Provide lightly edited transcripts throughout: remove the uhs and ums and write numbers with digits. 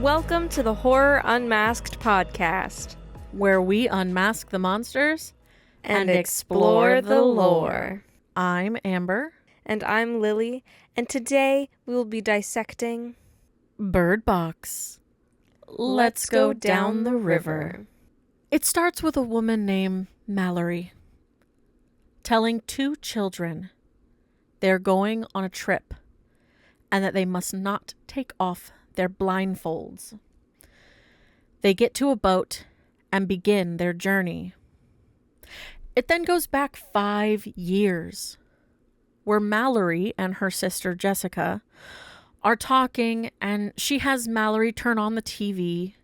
Welcome to the Horror Unmasked podcast, where we unmask the monsters and explore the lore. I'm Amber. And I'm Lily, and today we will be dissecting Bird Box. Let's go down the river. It starts with a woman named Mallory telling two children they're going on a trip and that they must not take off their blindfolds. They get to a boat and begin their journey. It then goes back 5 years, where Mallory and her sister Jessica are talking, and she has Mallory turn on the TV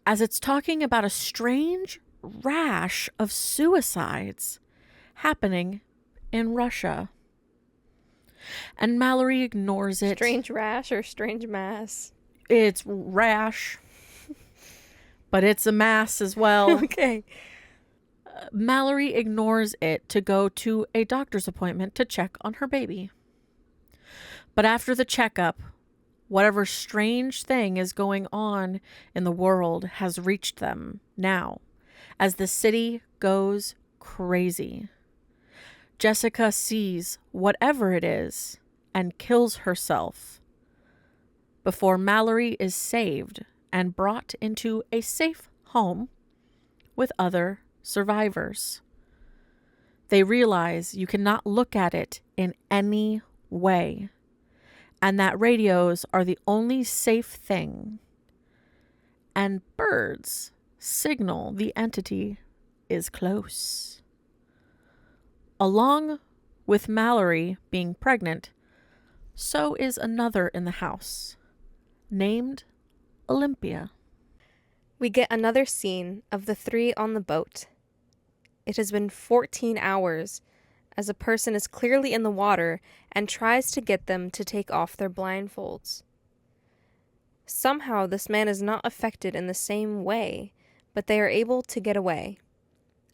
as it's talking about a strange rash of suicides happening in Russia. And Mallory ignores it. Strange rash or strange mass? It's rash, but it's a mass as well. Okay. Mallory ignores it to go to a doctor's appointment to check on her baby. But after the checkup, whatever strange thing is going on in the world has reached them now, as the city goes crazy. Jessica sees whatever it is and kills herself before Mallory is saved and brought into a safe home with other survivors. They realize you cannot look at it in any way, and that radios are the only safe thing, and birds signal the entity is close. Along with Mallory being pregnant, so is another in the house, named Olympia. We get another scene of the three on the boat. It has been 14 hours as a person is clearly in the water and tries to get them to take off their blindfolds. Somehow this man is not affected in the same way, but they are able to get away.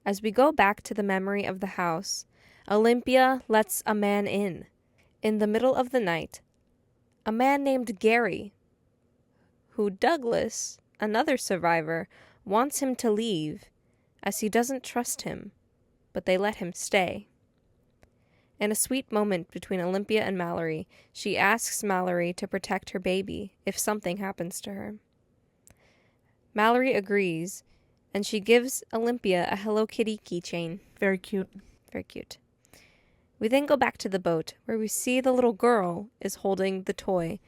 As we go back to the memory of the house, Olympia lets a man in the middle of the night, a man named Gary, who Douglas, another survivor, wants him to leave as he doesn't trust him, but they let him stay. In a sweet moment between Olympia and Mallory, she asks Mallory to protect her baby if something happens to her. Mallory agrees, and she gives Olympia a Hello Kitty keychain. Very cute. Very cute. We then go back to the boat, where we see the little girl is holding the toy,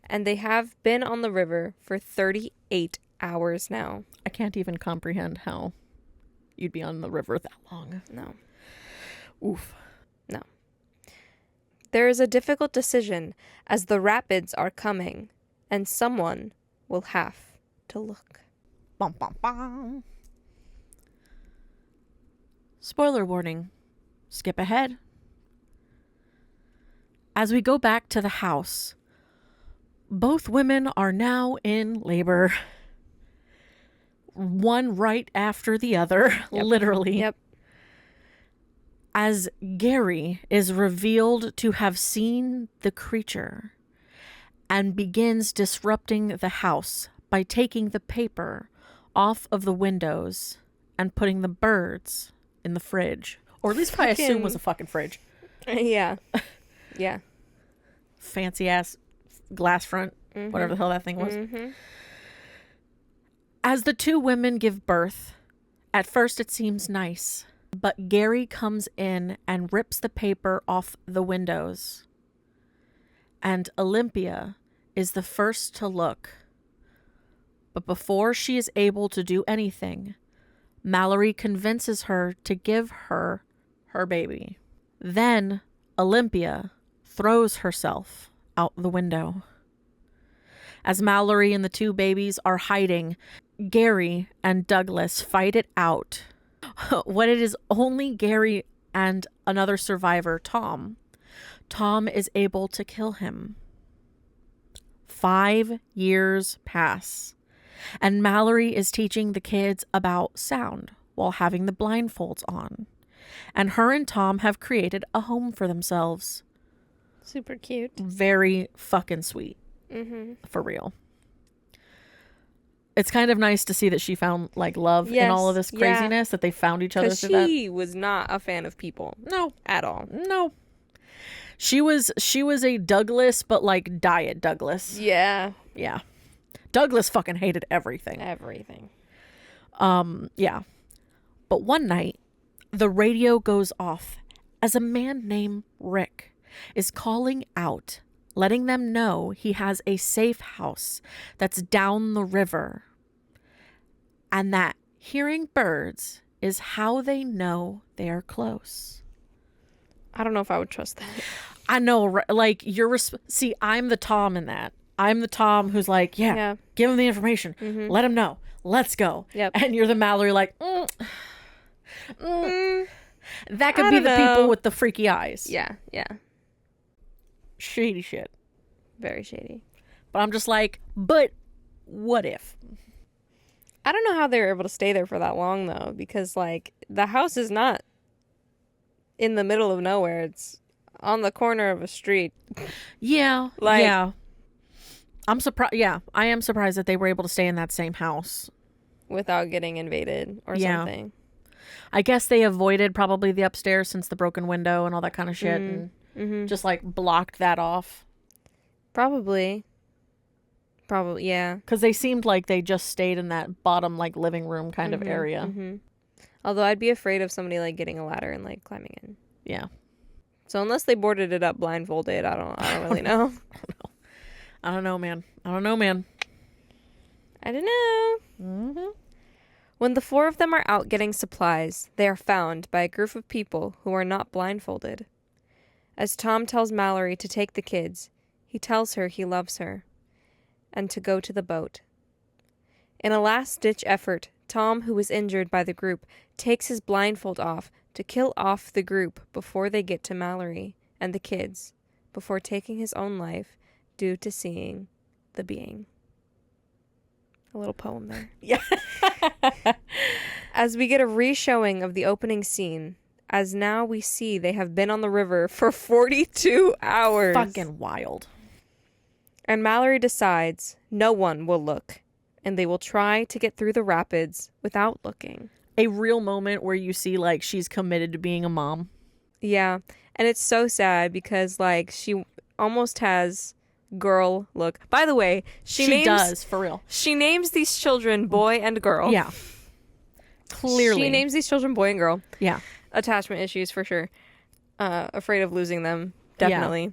and they have been on the river for 38 hours now. I can't even comprehend how you'd be on the river that long. No. Oof. No. There is a difficult decision as the rapids are coming, and someone will have to look. Bum, bum, bum. Spoiler warning. Skip ahead. As we go back to the house, both women are now in labor. One right after the other, Yep. literally. Yep. As Gary is revealed to have seen the creature and begins disrupting the house by taking the paper off of the windows and putting the birds in the fridge. Or at least I assume was a fucking fridge. Yeah. Yeah. Fancy ass glass front, whatever the hell that thing was. Mm-hmm. As the two women give birth, at first it seems nice, but Gary comes in and rips the paper off the windows. And Olympia is the first to look. But before she is able to do anything, Mallory convinces her to give her her baby. Then Olympia throws herself out the window. As Mallory and the two babies are hiding, Gary and Douglas fight it out. When it is only Gary and another survivor, Tom is able to kill him. 5 years pass, and Mallory is teaching the kids about sound while having the blindfolds on. And her and Tom have created a home for themselves. Super cute. Very fucking sweet. Mm-hmm. For real. It's kind of nice to see that she found like love in all of this Yes, yeah. craziness, that they found each other Because through that. she was not a fan of people No, at all. no. She was a Douglas, but like diet Douglas. Yeah. Yeah. Douglas fucking hated everything. Everything. Yeah. But one night, the radio goes off as a man named Rick is calling out, letting them know he has a safe house that's down the river. And that hearing birds is how they know they are close. I don't know if I would trust that. I know, like, see, I'm the Tom in that. I'm the Tom who's like, yeah. Give him the information. Mm-hmm. Let him know. Let's go. Yep. And you're the Mallory like, That could be the people with the freaky eyes. Yeah, yeah. Shady shit. Very shady. But I'm just like, but what if? I don't know how they were able to stay there for that long, though, because, like, the house is not in the middle of nowhere. It's on the corner of a street. Yeah. Like, yeah. I'm surprised. Yeah. I am surprised that they were able to stay in that same house without getting invaded or something. I guess they avoided probably the upstairs since the broken window and all that kind of shit and just like blocked that off. Probably, yeah. Because they seemed like they just stayed in that bottom like living room kind of area. Mm-hmm. Although I'd be afraid of somebody like getting a ladder and like climbing in. Yeah. So unless they boarded it up blindfolded, I don't really know. I don't know, man. I don't know. Mm-hmm. When the four of them are out getting supplies, they are found by a group of people who are not blindfolded. As Tom tells Mallory to take the kids, he tells her he loves her and to go to the boat. In a last-ditch effort, Tom, who was injured by the group, takes his blindfold off to kill off the group before they get to Mallory and the kids, before taking his own life due to seeing the being. A little poem there. Yeah. As we get a re-showing of the opening scene, as now we see they have been on the river for 42 hours. Fucking wild. And Mallory decides no one will look, and they will try to get through the rapids without looking. A real moment where you see, like, she's committed to being a mom. Yeah, and it's so sad because, like, she almost has girl look. By the way, she does, for real. She names these children boy and girl. Yeah. Clearly. She names these children boy and girl. Yeah. Attachment issues for sure. Afraid of losing them, definitely.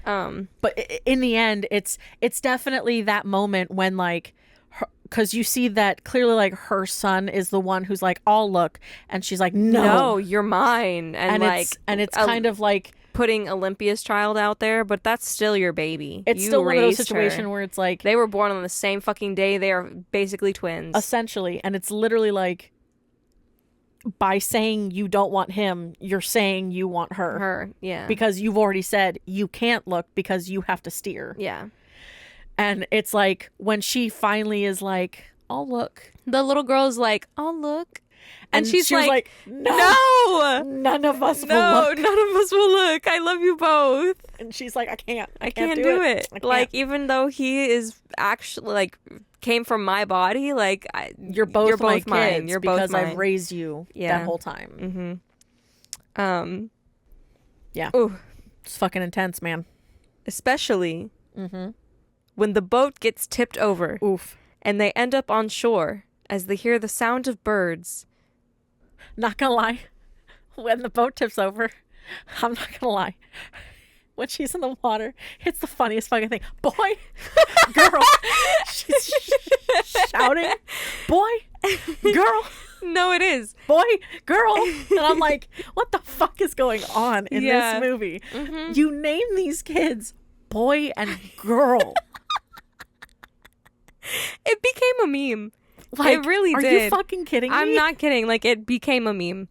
Yeah. But in the end, it's definitely that moment when, like, because you see that clearly, like, her son is the one who's like, I'll look, and she's like, no, you're mine, and like, it's kind of like putting Olympia's child out there, but that's still your baby. It's still one of those situations where it's like they were born on the same fucking day. They are basically twins, essentially, and it's literally like, by saying you don't want him, you're saying you want her. Yeah. Because you've already said you can't look because you have to steer. Yeah. And it's like when she finally is like, I'll look. The little girl is like, I'll look. And she's like, no, none of us will look. No, none of us will look. I love you both. And she's like, I can't do it. Like, even though he is actually like came from my body, like you're both my mine. Kids you're both because mine. I've raised you that whole time. Mm-hmm. Yeah. Ooh. It's fucking intense, man. Especially when the boat gets tipped over. Oof. And they end up on shore as they hear the sound of birds. Not gonna lie, when the boat tips over, I'm not gonna lie. When she's in the water, it's the funniest fucking thing. Boy, girl, she's shouting, boy, girl. No, it is. Boy, girl. And I'm like, what the fuck is going on in this movie? Mm-hmm. You name these kids boy and girl. It became a meme. Like, it really did. Are you fucking kidding me? I'm not kidding. Like, it became a meme.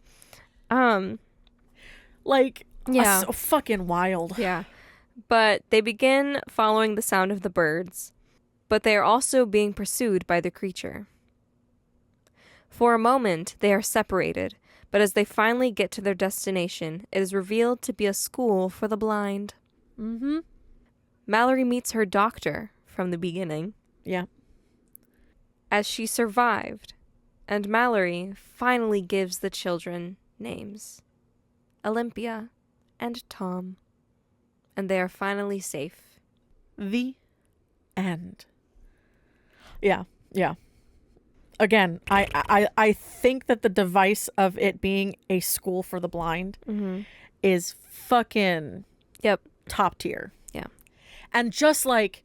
Like, yeah. So fucking wild. Yeah. But they begin following the sound of the birds, but they are also being pursued by the creature. For a moment, they are separated, but as they finally get to their destination, it is revealed to be a school for the blind. Mm-hmm. Mallory meets her doctor from the beginning. Yeah. as she survived, and Mallory finally gives the children names, Olympia and Tom, and they are finally safe. The end. Yeah. Again, I think that the device of it being a school for the blind is fucking top tier. Yeah. And just like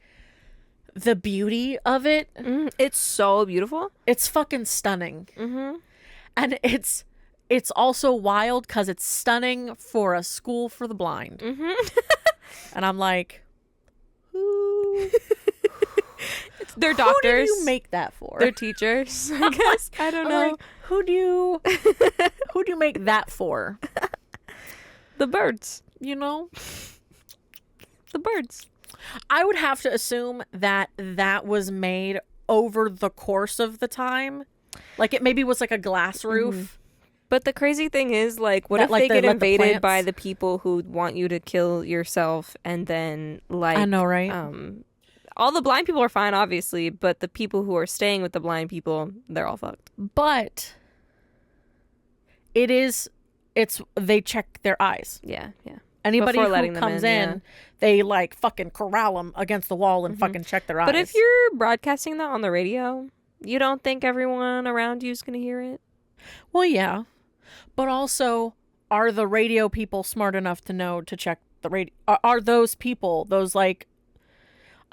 the beauty of it, it's so beautiful. It's fucking stunning. And it's also wild because it's stunning for a school for the blind. And I'm like, who? They're doctors. Who did you make that for? They're teachers, I guess. I don't know. Like, who do you make that for? The birds. You know? The birds. I would have to assume that was made over the course of the time. Like it maybe was like a glass roof. But the crazy thing is, like, what if they get invaded by the people who want you to kill yourself, and then, like, I know, right? All the blind people are fine, obviously, but the people who are staying with the blind people, they're all fucked. But they check their eyes. Yeah. Anybody Before who letting them comes in, in, they like fucking corral them against the wall and fucking check their eyes. But if you're broadcasting that on the radio, you don't think everyone around you is going to hear it? Well, yeah. But also, are the radio people smart enough to know to check the radio? Are those people, those like,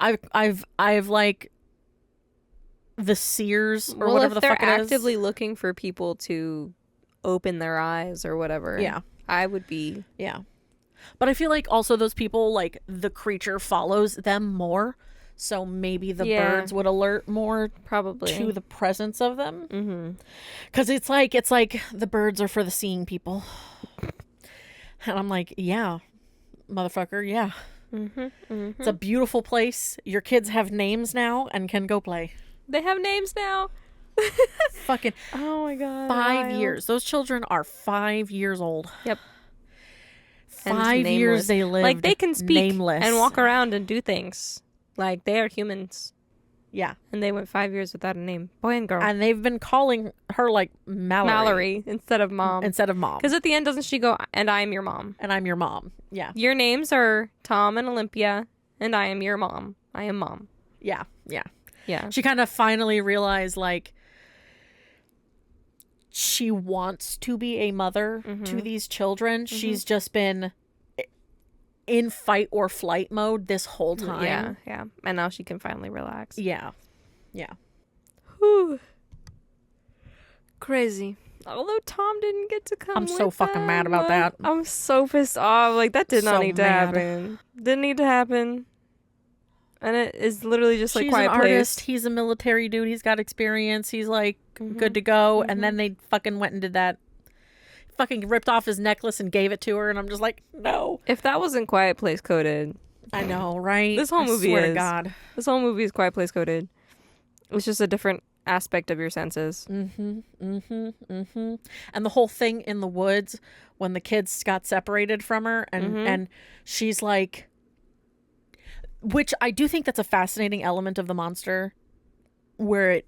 I've like the seers or whatever the fuck it is. If they're actively looking for people to open their eyes or whatever. Yeah. I would be. Yeah. But I feel like also those people, like the creature follows them more. So maybe the birds would alert more probably to the presence of them. Because it's like the birds are for the seeing people. And I'm like, yeah, motherfucker, yeah. It's a beautiful place. Your kids have names now and can go play. They have names now. Fucking oh my god. 5 years. Those children are 5 years old. Yep. 5 years they lived like they can speak nameless and walk around and do things. Like they are humans. Yeah. And they went 5 years without a name. Boy and girl. And they've been calling her like Mallory instead of mom. Because at the end, doesn't she go, and I am your mom? And I'm your mom. Yeah. Your names are Tom and Olympia, and I am your mom. I am mom. Yeah. Yeah. She kind of finally realized, like, she wants to be a mother to these children. She's just been in fight or flight mode this whole time. Yeah. And now she can finally relax. Yeah. Whew. Crazy. Although Tom didn't get to come. I'm so fucking mad about that. I'm so pissed off. Like, that did not So need to mad. happen. Didn't need to happen. And it is literally just like She's Quiet an Place. artist. He's a military dude. He's got experience. He's like good to go. And then they fucking went and did that. Fucking ripped off his necklace and gave it to her. And I'm just like, no. If that wasn't Quiet Place coded. I know, right? This whole movie I swear is. to God. This whole movie is Quiet Place coded. It's just a different aspect of your senses. And the whole thing in the woods when the kids got separated from her and she's like, which I do think that's a fascinating element of the monster, where it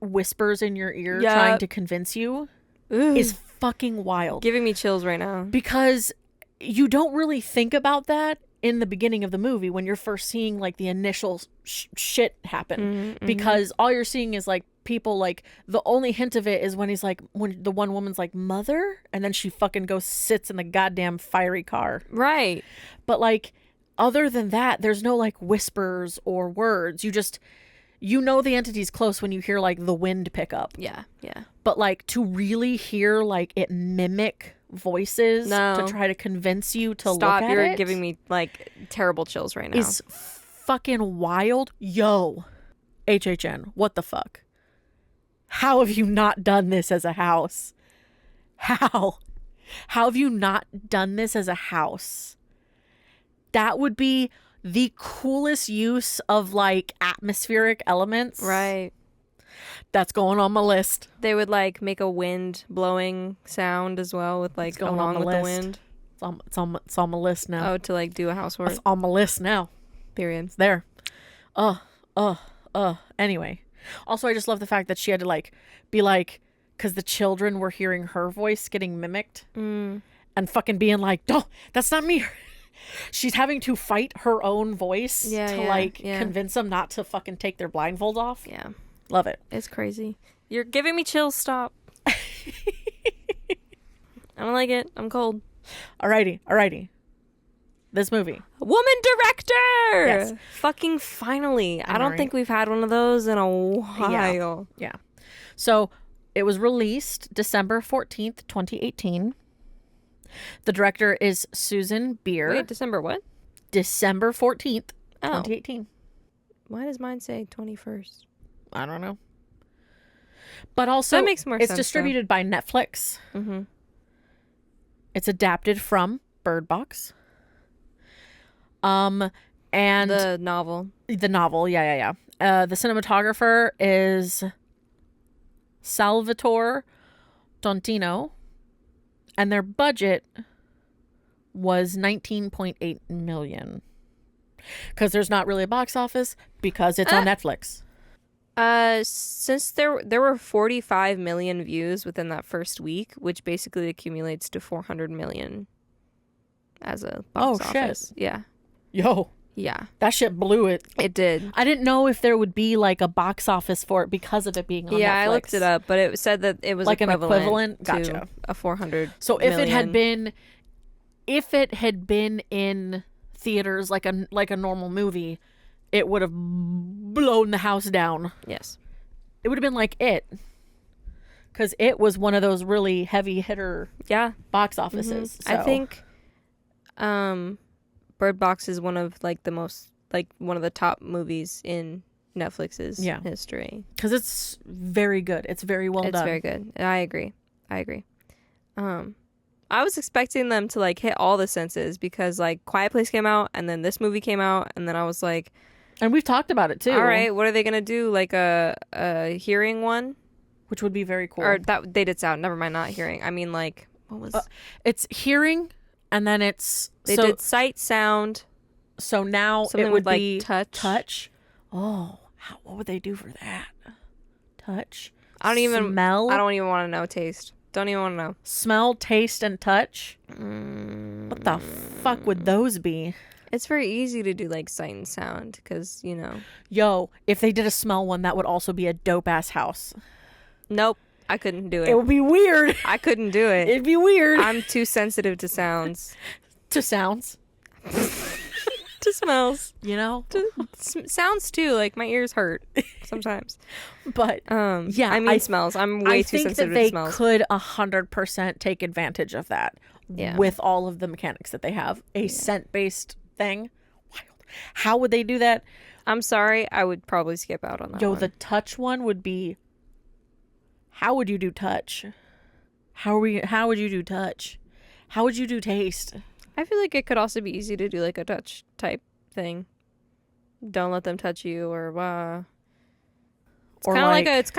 whispers in your ear trying to convince you, is fucking wild. Giving me chills right now. Because you don't really think about that in the beginning of the movie when you're first seeing like the initial shit happen, because all you're seeing is like people, like the only hint of it is when the one woman's like, mother, and then she fucking goes sits in the goddamn fiery car. Right. But like, other than that, there's no like whispers or words. You know the entity's close when you hear like the wind pick up. Yeah. But like to really hear like it mimic voices No. to try to convince you to Stop, look at you're it giving me like terrible chills right now. is fucking wild. Yo, HHN, what the fuck? How have you not done this as a house? How have you not done this as a house? That would be the coolest use of like atmospheric elements. Right. That's going on my list. They would like make a wind blowing sound as well with like going along on with the the list. wind. It's on my list now. Oh, to like do a housework. It's on my list now. Period. It's there. Anyway, Also, I just love the fact that she had to like be like, because the children were hearing her voice getting mimicked and fucking being like, no, that's not me. She's having to fight her own voice to convince them not to fucking take their blindfolds off. Yeah. Love it. It's crazy. You're giving me chills. Stop. I don't like it. I'm cold. Alrighty. This movie. Woman director! Yes. Fucking finally. I don't right. think we've had one of those in a while. Yeah. So it was released December 14th, 2018. The director is Susan Beer. Wait, December what? December 14th, Oh. 2018. Why does mine say 21st? I don't know. But also, That makes more it's sense, distributed by Netflix. Mm-hmm. It's adapted from Bird Box. And The novel. the novel, yeah. The cinematographer is Salvatore Dontino, and their budget was $19.8 million. Because there's not really a box office, because it's on Netflix. Since there were 45 million views within that first week, which basically accumulates to 400 million as a box office. Shit. Yeah. Yo, Yeah. that shit blew it. It did. I didn't know if there would be like a box office for it because of it being on Netflix. Yeah, I looked it up, but it said that it was Like an equivalent? to Gotcha. a 400 So if it had million. been in theaters like a normal movie, it would have blown the house down. Yes. It would have been like It, because It was one of those really heavy hitter Yeah. box offices. I So- think Bird Box is one of like the most one of the top movies in Netflix's history. because it's very good. It's very well It's done. very good. I agree. I was expecting them to like hit all the senses because like Quiet Place came out and then this movie came out and then I was like, And we've talked about it too. all right, what are they gonna do? Like a hearing one? Which would be very cool. Or that they did sound. Never mind, not hearing. I mean like what was It's hearing, and then it's they did sight, sound, So now something it would with like be touch. Oh, what would they do for that? Touch. I don't even smell. I don't even want to know. Taste. Don't even want to know. Smell, taste, and touch. What the fuck would those be? It's very easy to do like sight and sound because you know. Yo, if they did a smell one, that would also be a dope ass house. Nope, I couldn't do It it. would be weird. I couldn't do it. It'd be weird. I'm too sensitive to sounds, To sounds, to smells, you know. sounds too. Like my ears hurt sometimes. But Yeah, I mean smells. I'm way I too think sensitive that they to smells. could 100% take advantage of that. Yeah. With all of the mechanics that they have, a scent-based thing. Wild. How would they do that? I'm sorry, I would probably skip out on that. Yo, one. the touch one would be. How would you do touch? How would you do touch? How would you do taste? I feel like it could also be easy to do like a touch type thing. Don't let them touch you, or it's Or kind of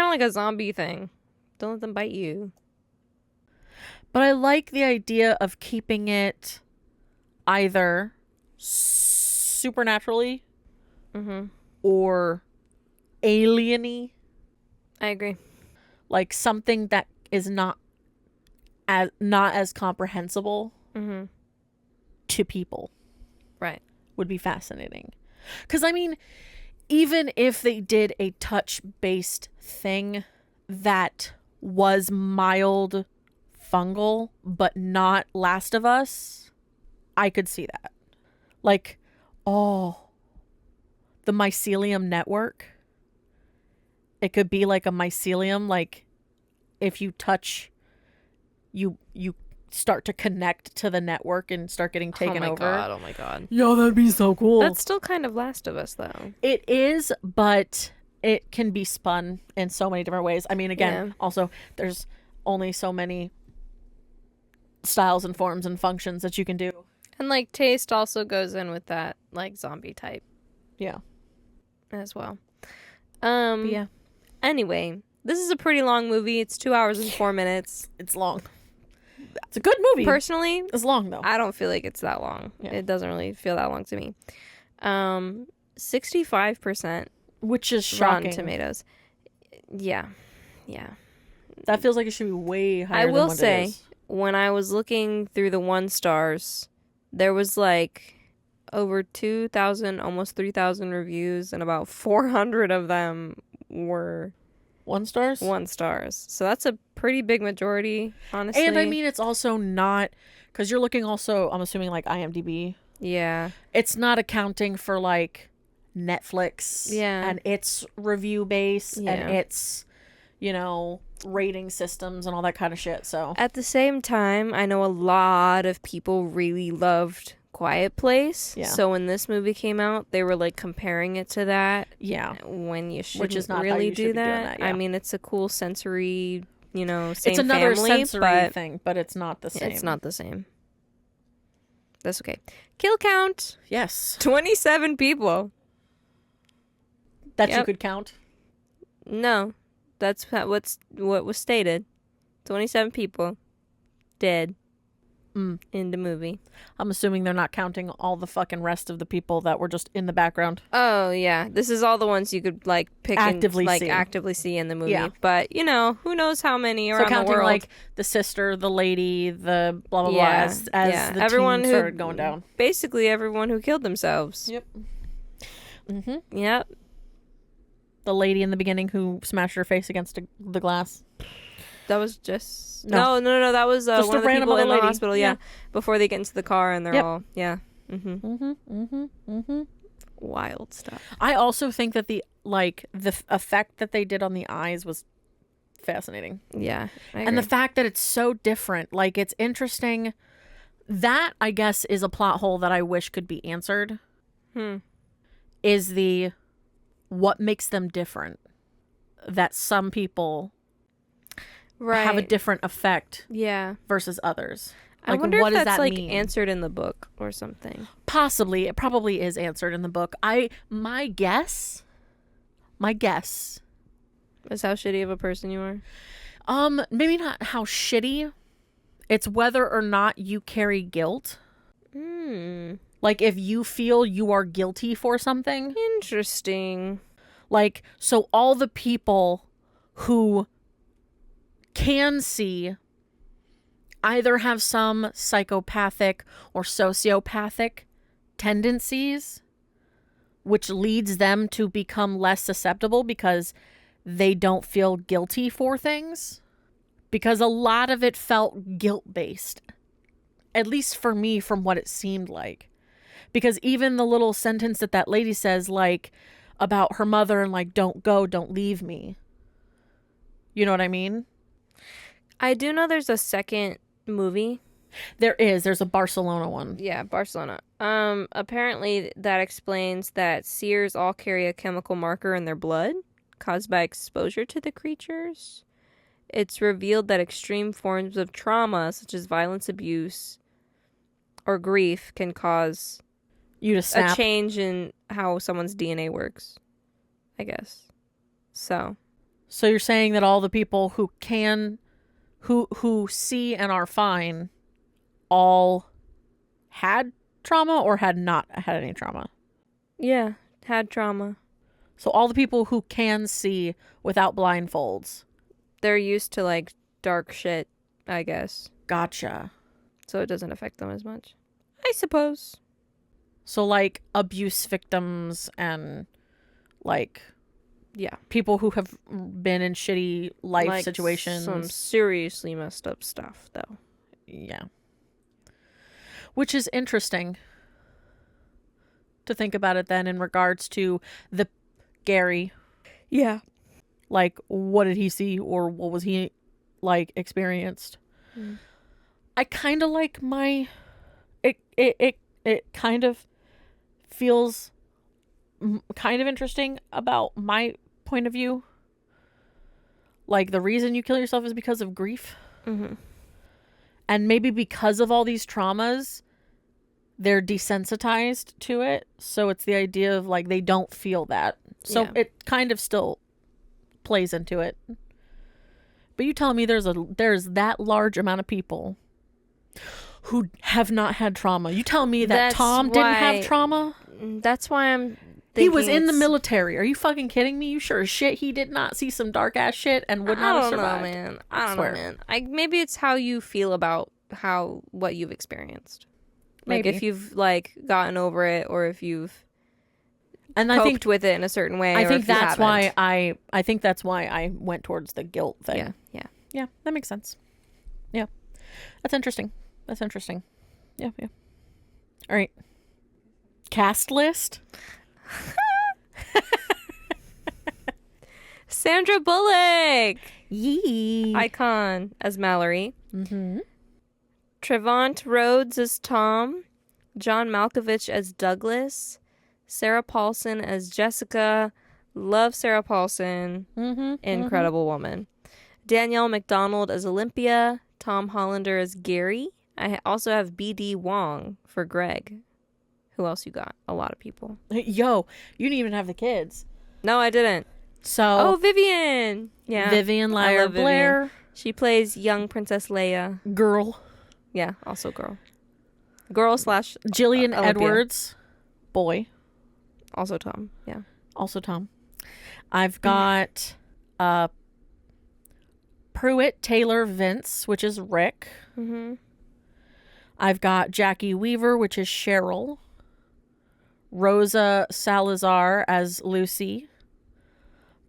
like a zombie thing. Don't let them bite you. But I like the idea of keeping it either supernaturally or alien-y. I agree. Like something that is not as comprehensible to people. Right. Would be fascinating. Because, I mean, even if they did a touch-based thing that was mild fungal, but not Last of Us, I could see that. Like, the mycelium network. It could be like a mycelium, like, if you touch, you start to connect to the network and start getting taken over. Oh my god. Yo, that'd be so cool. That's still kind of Last of Us though. It is, but it can be spun in so many different ways. I mean, again, also, there's only so many styles and forms and functions that you can do. And like taste also goes in with that like zombie type Yeah. as well. But yeah. Anyway, this is a pretty long movie. It's 2 hours and 4 minutes. It's long. It's a good movie. Personally, It's long, though. I don't feel like it's that long. Yeah. It doesn't really feel that long to me. 65% Which is Rotten shocking. Tomatoes. Yeah. Yeah. That feels like it should be way higher I will than what say, it is. when I was looking through the 1 stars, there was like over 2,000, almost 3,000 reviews, and about 400 of them were 1 stars? 1 stars. So that's a pretty big majority, honestly. And I mean, it's also not, because you're looking also, I'm assuming, like IMDb. yeah. It's not accounting for like Netflix Yeah. and its review base and Yeah. its, you know, rating systems and all that kind of shit. So At the same time, I know a lot of people really loved Quiet Place. Yeah. So when this movie came out, they were like comparing it to that. yeah, When you shouldn't is not how really you should do be doing that. that, I yeah. mean, it's a cool sensory, you know, same it's another family, sensory but thing, but it's not the same. it's not the same. That's okay. Kill count, Yes, 27 people. that you Yep. could count. No, that's what was stated. 27 people dead in the movie. I'm assuming they're not counting all the fucking rest of the people that were just in the background. Oh yeah, this is all the ones you could like pick Actively and like see. actively see in the movie. Yeah. But you know, who knows how many So around the counting world? like the sister, the lady, the blah blah Yeah, blah, as yeah. the Everyone team who- started going down. Basically, everyone who killed themselves. Yep. Mm-hmm. Yep. The lady in the beginning who smashed her face against the glass. That was just No. no. That was Just one a of the random people other in the lady. hospital. Yeah. Before they get into the car and they're Yep. all Mm-hmm. wild stuff. I also think that the effect that they did on the eyes was fascinating. Yeah. I And the agree. fact that it's so different, like it's interesting. That I guess is a plot hole that I wish could be answered. Is the what makes them different? That some people right. have a different effect yeah. versus others. I Like, wonder what if does that's that like mean? answered in the book or something. Possibly, it probably is answered in the book. My guess Is how shitty of a person you are. maybe not how shitty. It's whether or not you carry guilt. Like if you feel you are guilty for something. Interesting. Like, so all the people who can see either have some psychopathic or sociopathic tendencies, which leads them to become less susceptible because they don't feel guilty for things. Because a lot of it felt guilt-based. At least for me, from what it seemed like. Because even the little sentence that lady says, like, about her mother and, like, don't go, don't leave me. You know what I mean? I do know there's a second movie. There's a Barcelona one. Yeah, Barcelona. Apparently that explains that seers all carry a chemical marker in their blood caused by exposure to the creatures. It's revealed that extreme forms of trauma, such as violence, abuse, or grief, can cause You to snap. a change in how someone's DNA works, I guess. So, So you're saying that all the people who see and are fine all had trauma or had not had any trauma? yeah, had trauma. So all the people who can see without blindfolds. They're used to, like, dark shit, I guess. Gotcha. So it doesn't affect them as much. I suppose. So like abuse victims and like Yeah. people who have been in shitty life Like situations. some seriously messed up stuff, though. Yeah. Which is interesting to think about it then in regards to the Gary. Yeah. Like, what did he see or what was he, like, experienced? I kind of like it kind of feels kind of interesting about my point of view. Like, the reason you kill yourself is because of grief. Mm-hmm. And maybe because of all these traumas, they're desensitized to it. So it's the idea of, like, they don't feel that. So Yeah. it kind of still plays into it. But you tell me there's that large amount of people who have not had trauma. You tell me that That's Tom didn't have why- trauma? That's why I'm He was thinking in the it's- military. Are you fucking kidding me? You sure as shit he did not see some dark ass shit and would not have I don't survived. know, man. I don't swear. know, man. Maybe it's how you feel about what you've experienced. Like Maybe. if you've like gotten over it, or if you've And I coped think with it in a certain way. I or think if you that's why haven't. I think that's why I went towards the guilt thing. Yeah, yeah. Yeah, that makes sense. Yeah. That's interesting. That's interesting. Yeah, yeah. All right. Cast list? Sandra Bullock, Yee. icon as Mallory. Mm-hmm. Trevant Rhodes as Tom. John Malkovich as Douglas. Sarah Paulson as Jessica. Love Sarah Paulson. Mm-hmm. Incredible woman. Danielle McDonald as Olympia. Tom Hollander as Gary. I also have B.D. Wong for Greg. Who else you got? A lot of people. Yo, you didn't even have the kids. No, I didn't. So Oh, Vivian. Yeah. Vivian I Lyre love Vivian. Blair, She plays young Princess Leia. girl. Yeah, also girl. Girl / Jillian Olympia. Edwards, boy. Also Tom. Yeah. Also Tom. I've got Pruitt Taylor Vince, which is Rick. Mm-hmm. I've got Jackie Weaver, which is Cheryl. Rosa Salazar as Lucy.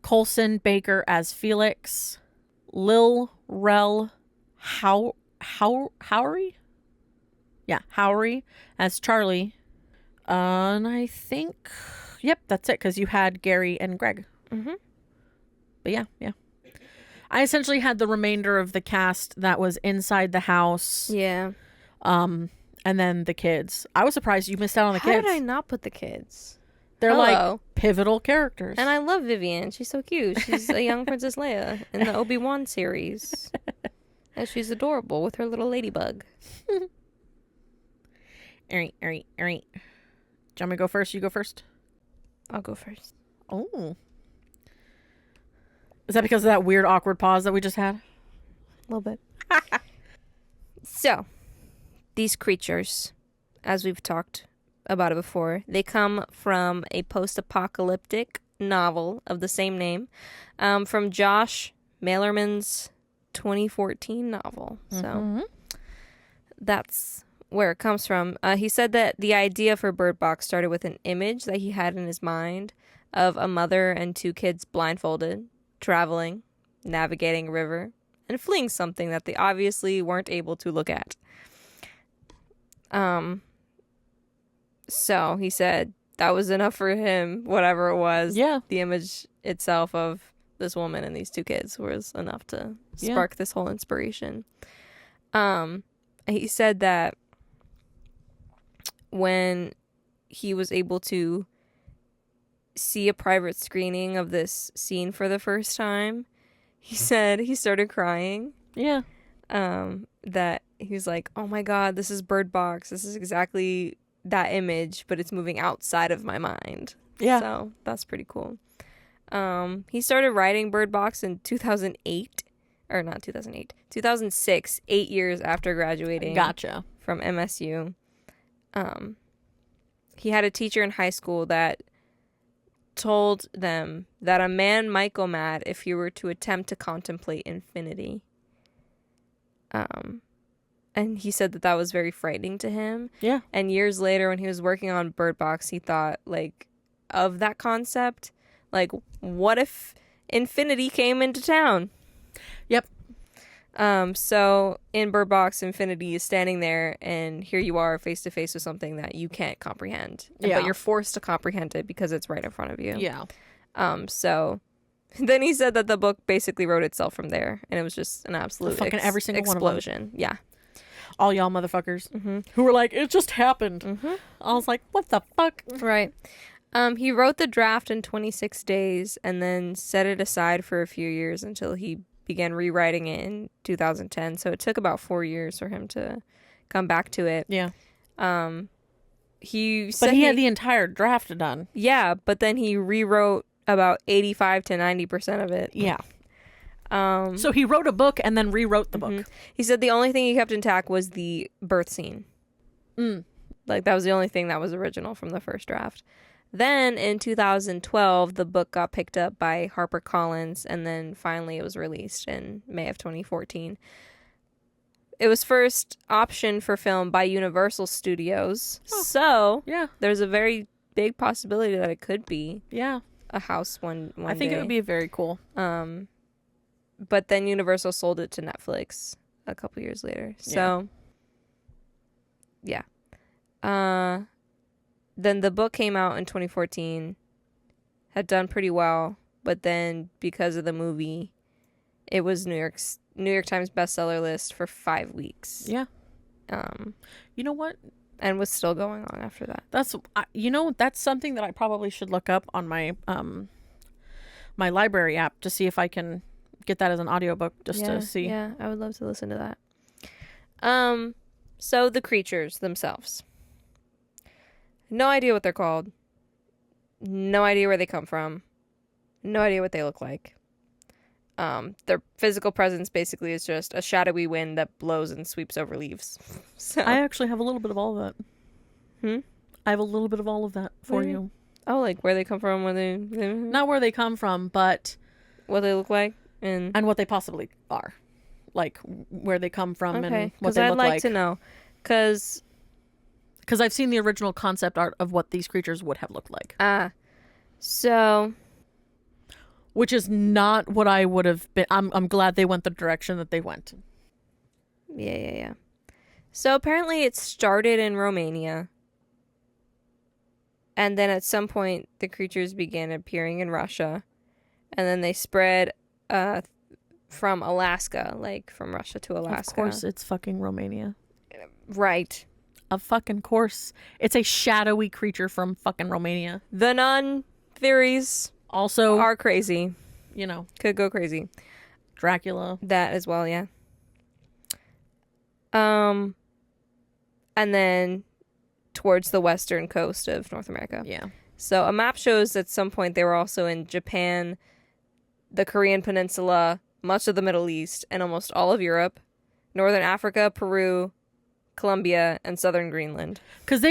Colson Baker as Felix. Lil Rel Howery? Yeah, Howery as Charlie. And I think, yep, that's it, because you had Gary and Greg. Mm-hmm. But yeah, yeah. I essentially had the remainder of the cast that was inside the house. Yeah. And then the kids. I was surprised you missed out on the How kids. did I not put the kids? They're Hello. like pivotal characters. And I love Vivian. She's so cute. She's a young Princess Leia in the Obi-Wan series. And she's adorable with her little ladybug. All right. Do you want me to go first? You go first? I'll go first. Oh. Is that because of that weird, awkward pause that we just had? A little bit. So, these creatures, as we've talked about it before, they come from a post-apocalyptic novel of the same name from Josh Malerman's 2014 novel. So, that's where it comes from. He said that the idea for Bird Box started with an image that he had in his mind of a mother and two kids blindfolded, traveling, navigating a river, and fleeing something that they obviously weren't able to look at. So he said that was enough for him, whatever it was. Yeah. The image itself of this woman and these two kids was enough to spark this whole inspiration. He said that when he was able to see a private screening of this scene for the first time, he said he started crying. Yeah. That he was like, oh my God, this is Bird Box. This is exactly that image, but it's moving outside of my mind. Yeah. So that's pretty cool. He started writing Bird Box in 2008. Or not 2008. 2006, 8 years after graduating Gotcha. from MSU. He had a teacher in high school that told them that a man might go mad if he were to attempt to contemplate infinity. And he said that was very frightening to him. Yeah. And years later, when he was working on Bird Box, he thought, like, of that concept. Like, what if infinity came into town? Yep. So in Bird Box, infinity is standing there, and here you are face to face with something that you can't comprehend. Yeah. But you're forced to comprehend it because it's right in front of you. Yeah. So then he said that the book basically wrote itself from there, and it was just an absolute Fucking every single one of them. explosion. Yeah. All y'all motherfuckers Mm-hmm. who were like, it just happened. Mm-hmm. I was like, what the fuck? Right. He wrote the draft in 26 days and then set it aside for a few years until he began rewriting it in 2010. So it took about 4 years for him to come back to it. Yeah. He But he had the entire draft done. Yeah, but then he rewrote about 85 to 90% of it. Yeah. So he wrote a book and then rewrote the book. He said the only thing he kept intact was the birth scene. Mm. Like, that was the only thing that was original from the first draft. Then in 2012, the book got picked up by HarperCollins, and then finally it was released in May of 2014. It was first optioned for film by Universal Studios, so Yeah. there's a very big possibility that it could be Yeah. a house one I think day. it would be very cool. But then Universal sold it to Netflix a couple years later. So, yeah. Then the book came out in 2014, had done pretty well, but then because of the movie, it was New York Times bestseller list for 5 weeks. Yeah. You know what? And was still going on after that. That's that's something that I probably should look up on my my library app to see if I can get that as an audiobook just to see. Yeah, I would love to listen to that. So the creatures themselves. No idea what they're called. No idea where they come from. No idea what they look like. Their physical presence basically is just a shadowy wind that blows and sweeps over leaves. So I actually have a little bit of all of that. I have a little bit of all of that for you. Oh, like where they come from, where they Not where they come from, but what they look like, and what they possibly are. Like where they come from and what because they I'd look like like. to know, because I've seen the original concept art of what these creatures would have looked like. So Which is not what I would have been. I'm glad they went the direction that they went. yeah. So apparently it started in Romania. And then at some point the creatures began appearing in Russia. And then they spread from Alaska, like from Russia to Alaska. Of course it's fucking Romania. Right. Of fucking course. It's a shadowy creature from fucking Romania. The nun theories Also, are crazy. Could go crazy. Dracula. That as well, yeah. And then towards the western coast of North America. Yeah. So a map shows at some point they were also in Japan, the Korean Peninsula, much of the Middle East, and almost all of Europe, Northern Africa, Peru, Colombia, and southern Greenland. Because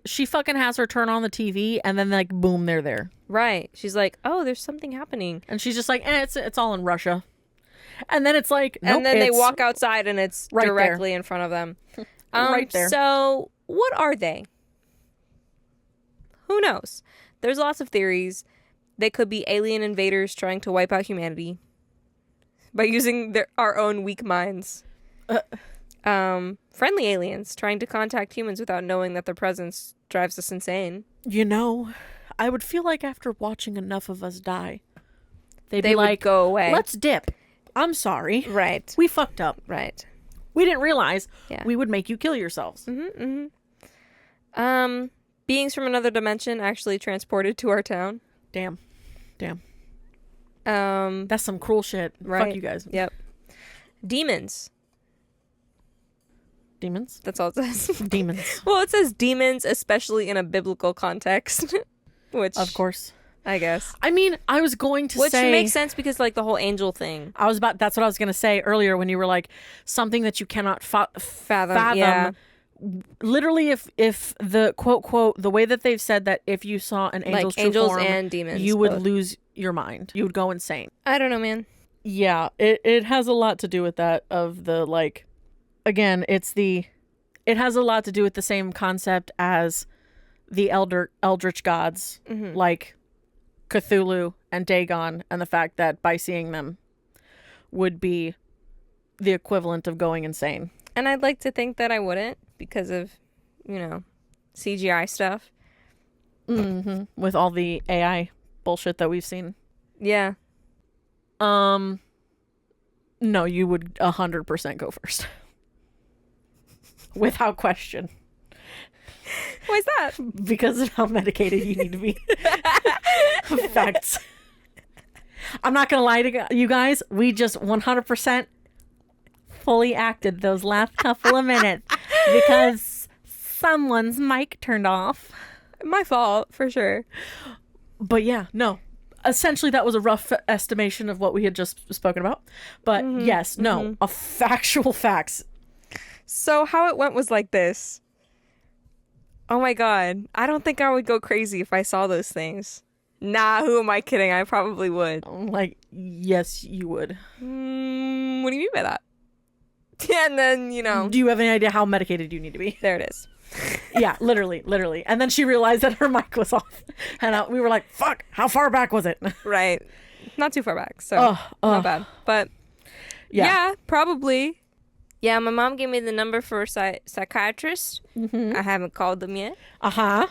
she fucking has her turn on the TV and then like, boom, they're there. Right. She's like, oh, there's something happening. And she's just like, it's all in Russia. And then it's like, nope, and then they it's walk outside and it's right directly in front of them. Right there. So what are they? Who knows? There's lots of theories. They could be alien invaders trying to wipe out humanity by using our own weak minds. Friendly aliens trying to contact humans without knowing that their presence drives us insane. I would feel like after watching enough of us die, they would like, go away. Let's dip. I'm sorry. Right. We fucked up. Right. We didn't realize Yeah. we would make you kill yourselves. Beings from another dimension actually transported to our town. Damn. That's some cruel shit. Right. Fuck you guys. Yep. Demons. Demons? That's all it says. Demons. Well, it says demons, especially in a biblical context. Which, Of course. I guess. I mean, I was going to Which say... makes sense because, like, the whole angel thing. That's what I was going to say earlier when you were like, something that you cannot fathom. Yeah. Literally, if the quote, the way that they've said that if you saw an angel's Like, true angels form, and demons. you would both. lose your mind. You would go insane. I don't know, man. Yeah, it has a lot to do with that of the, like, again, it has a lot to do with the same concept as the eldritch gods, like Cthulhu and Dagon, and the fact that by seeing them would be the equivalent of going insane. And I'd like to think that I wouldn't because of, CGI stuff. With all the AI bullshit that we've seen. Yeah. No, you would 100% go first. Without question. Why is that? Because of how medicated you need to be. Facts. I'm not gonna lie to you guys. We just 100% fully acted those last couple of minutes because someone's mic turned off. My fault, for sure. But yeah, no. Essentially, that was a rough estimation of what we had just spoken about. But yes, no, a factual facts. So how it went was like this. Oh my god. I don't think I would go crazy if I saw those things. Nah, who am I kidding? I probably would. I'm like, yes, you would. What do you mean by that? Yeah, and then, you know, Do you have any idea how medicated you need to be? there it is. Yeah, literally. And then she realized that her mic was off. And we were like, fuck, how far back was it? Right. Not too far back, so not bad. But yeah, probably. Yeah, my mom gave me the number for a psychiatrist. I haven't called them yet. Uh-huh.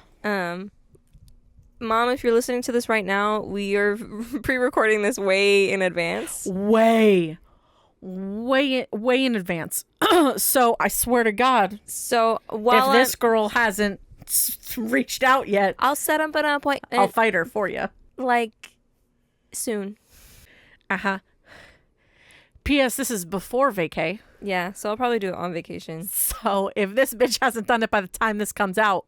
Mom, if you're listening to this right now, we are pre-recording this way in advance. Way in advance. So I swear to God, So while if this girl hasn't reached out yet, I'll set up an appointment, I'll fight her for you. like, soon. Uh-huh. P.S. This is before vacay. Yeah, so I'll probably do it on vacation. So if this bitch hasn't done it by the time this comes out,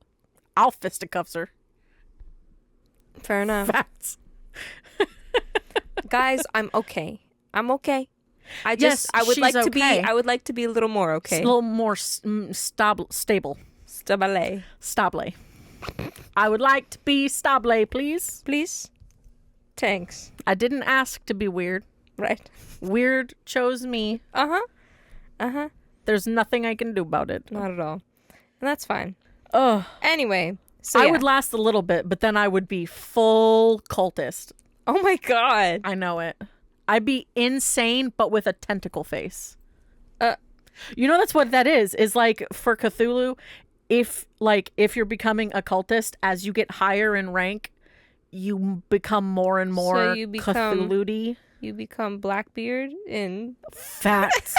I'll fisticuffs her. Fair enough. Facts. Guys, I'm okay. I Yes, I would she's like to okay. be. I would like to be a little more It's okay. a little more stable. Stabile, Stable. I would like to be stable, please. please. Thanks. I didn't ask to be weird. Right. Weird chose me. Uh-huh. There's nothing I can do about it. Not at all. And that's fine. Ugh. Anyway, so I yeah. would last a little bit, but then I would be full cultist. Oh my god. I know it. I'd be insane, but with a tentacle face. You know, that's what that is like for Cthulhu. If you're becoming a cultist, as you get higher in rank, you become more and more So you become- Cthulhu-y. You become Blackbeard in Facts.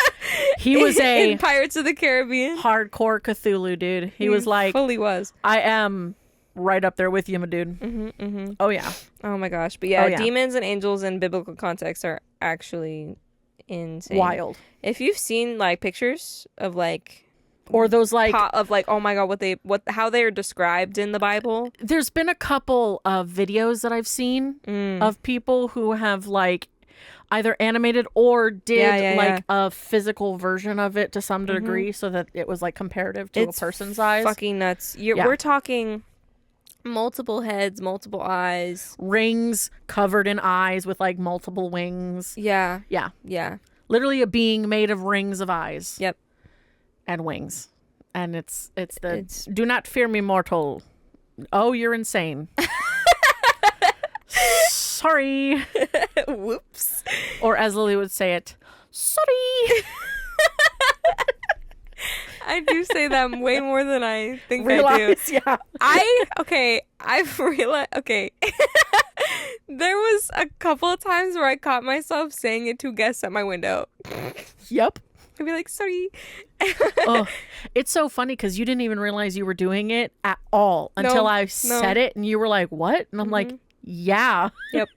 He was a in Pirates of the Caribbean. hardcore Cthulhu dude. He was like, fully was. I am right up there with you, my dude. Oh yeah. Oh my gosh. But yeah, Oh, yeah. demons and angels in biblical context are actually insane. Wild. If you've seen like pictures of like Or those like oh my god, how they are described in the Bible. there's been a couple of videos that I've seen of people who have like either animated or did like a physical version of it to some degree so that it was like comparative to It's a person's eyes. Fucking nuts. Yeah. We're talking multiple heads, multiple eyes. Rings covered in eyes with like multiple wings. Yeah. Yeah. Yeah. Literally a being made of rings of eyes. Yep. And wings. And it's do not fear me, mortal. Oh, you're insane. Sorry. Whoops. Or as Lily would say it, sorry. I do say that way more than I think I do. Realize, yeah. I've realized, there was a couple of times where I caught myself saying it to guests at my window. Yep. I'd be like, sorry. Oh, it's so funny because you didn't even realize you were doing it at all until I said it and you were like, what? And I'm like, yeah. Yep.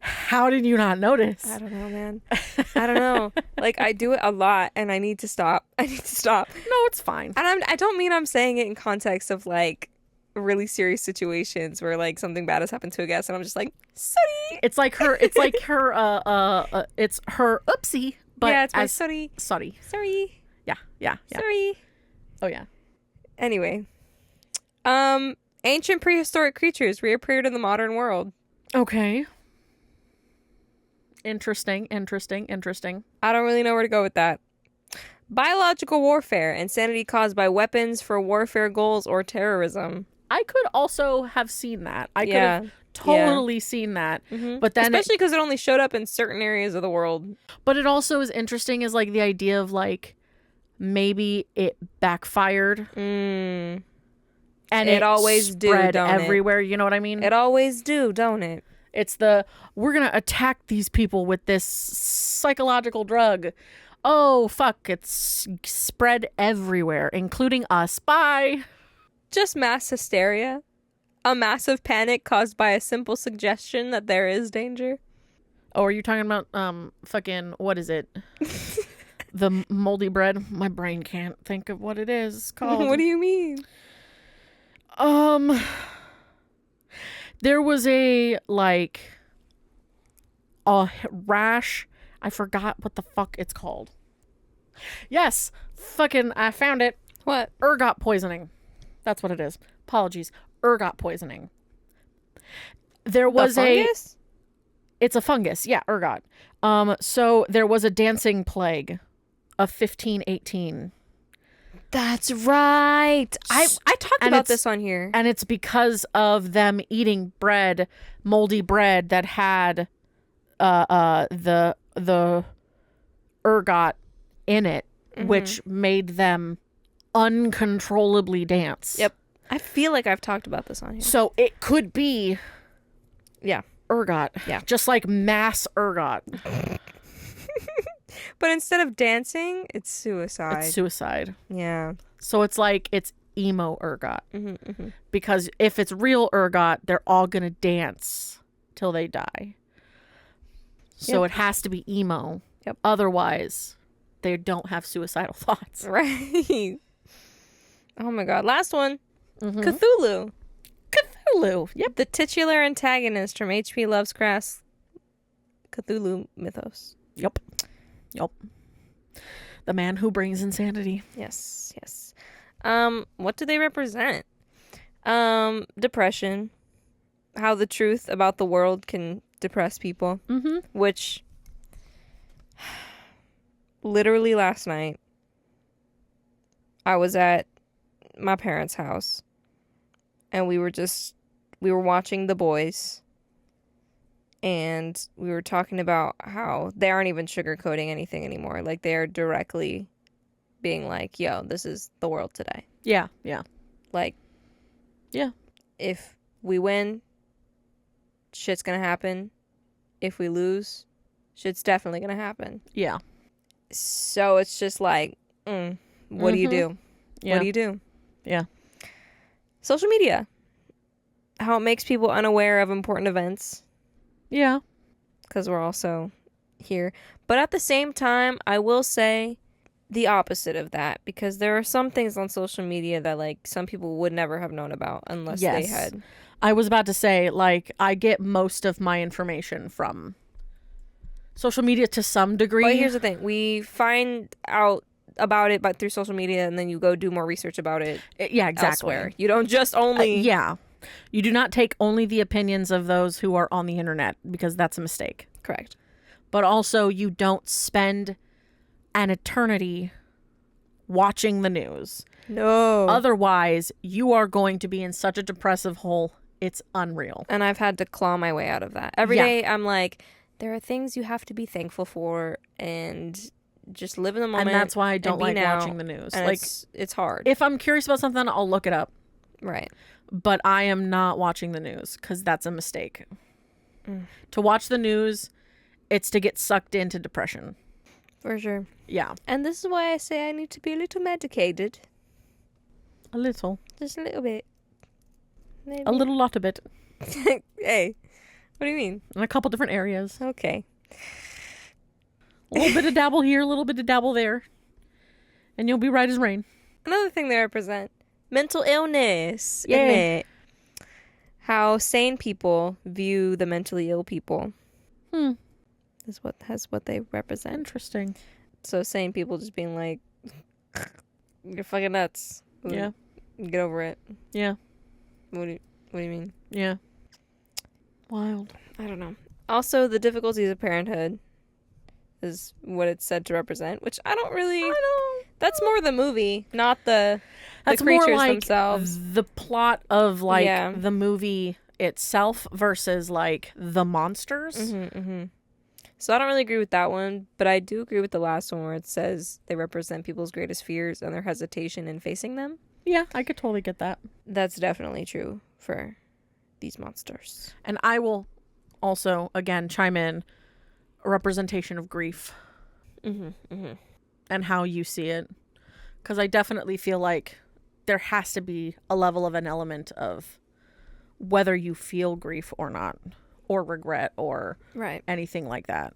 How did you not notice? I don't know, man. I don't know. Like, I do it a lot and I need to stop. No, it's fine. And I don't mean I'm saying it in context of like really serious situations where like something bad has happened to a guest and I'm just like, sorry. It's like her it's her oopsie, but yeah, it's my as sorry. sorry. Sorry. Yeah. Sorry. Oh yeah. Anyway. Ancient prehistoric creatures reappeared in the modern world. Okay. Interesting. I don't really know where to go with that. Biological warfare, insanity caused by weapons for warfare goals or terrorism. I could also have seen that. I could Yeah. have totally seen that. But then Especially because it only showed up in certain areas of the world. but it also is interesting is like the idea of like maybe it backfired and It always do, spread don't it? everywhere, you know what I mean? It always do, don't it? It's we're going to attack these people with this psychological drug. Oh, fuck, it's spread everywhere, including us. Bye. Just mass hysteria. A massive panic caused by a simple suggestion that there is danger. Oh, are you talking about fucking what is it? The moldy bread? My brain can't think of what it is called. What do you mean? There was a rash. I forgot what the fuck it's called. Yes, fucking I found it. What? Ergot poisoning. That's what it is. Apologies. Ergot poisoning. There The was fungus? it's a fungus. Yeah, ergot. So there was a dancing plague of 1518. That's right. I talked And about it's- this on here. And it's because of them eating bread, moldy bread that had the ergot in it, which made them uncontrollably dance. Yep. I feel like I've talked about this on here. So it could be Yeah. ergot. Yeah. Just like mass ergot. But instead of dancing, it's suicide. It's suicide. Yeah. So it's like it's emo ergot. Mm-hmm. Because if it's real ergot, they're all going to dance till they die. So Yep. it has to be emo. Yep. Otherwise, they don't have suicidal thoughts. Right. Oh my god. Last one. Mhm. Cthulhu. Cthulhu. Yep. The titular antagonist from H.P. Lovecraft's Cthulhu mythos. Yep. Yep. The man who brings insanity. Yes, yes. What do they represent? Depression. How the truth about the world can depress people. Mm-hmm. Which, literally last night, I was at my parents' house, and we were watching The Boys, and we were talking about how they aren't even sugarcoating anything anymore. Like, they're directly being like, yo, this is the world today. Yeah. Yeah. Like, Yeah. if we win, shit's gonna happen. If we lose, shit's definitely gonna happen. Yeah. So it's just like, what do you do? Yeah. What do you do? Yeah. Social media. How it makes people unaware of important events Yeah. because we're also here. But at the same time, I will say the opposite of that, because there are some things on social media that like some people would never have known about unless they Yes. had. I was about to say, like, I get most of my information from social media to some degree. But here's the thing. We find out about it but through social media, and then you go do more research about it Yeah, exactly. elsewhere. You don't just only... Yeah. You do not take only the opinions of those who are on the internet, because that's a mistake. Correct. But also, you don't spend an eternity watching the news. No. Otherwise, you are going to be in such a depressive hole. It's unreal. And I've had to claw my way out of that. Every Yeah. day I'm like, there are things you have to be thankful for and just live in the moment. And that's why I don't be like now. watching the news. And Like, it's hard. if I'm curious about something, I'll look it up. Right. But I am not watching the news because that's a mistake. To watch the news, it's to get sucked into depression. For sure. Yeah. And this is why I say I need to be a little medicated. A little. Just a little bit. Maybe. A little lot of it. Hey. What do you mean? In a couple different areas. Okay. A little bit of dabble here, a little bit of dabble there. And you'll be right as rain. Another thing they represent. Mental illness. Yay. Isn't it? How sane people view the mentally ill people. Is what they represent. Interesting. So sane people just being like, you're fucking nuts. Yeah. Get over it. Yeah. What do you mean? Yeah. Wild. I don't know. Also, the difficulties of parenthood is what it's said to represent, which I don't really... That's more the movie, not the creatures more like themselves. the plot of like Yeah. the movie itself versus like the monsters. Mm-hmm. So I don't really agree with that one, but I do agree with the last one where it says they represent people's greatest fears and their hesitation in facing them. Yeah, I could totally get that. That's definitely true for these monsters. And I will also again chime in a representation of grief and how you see it, because I definitely feel like there has to be a level of an element of whether you feel grief or not, or regret or Right. anything like that,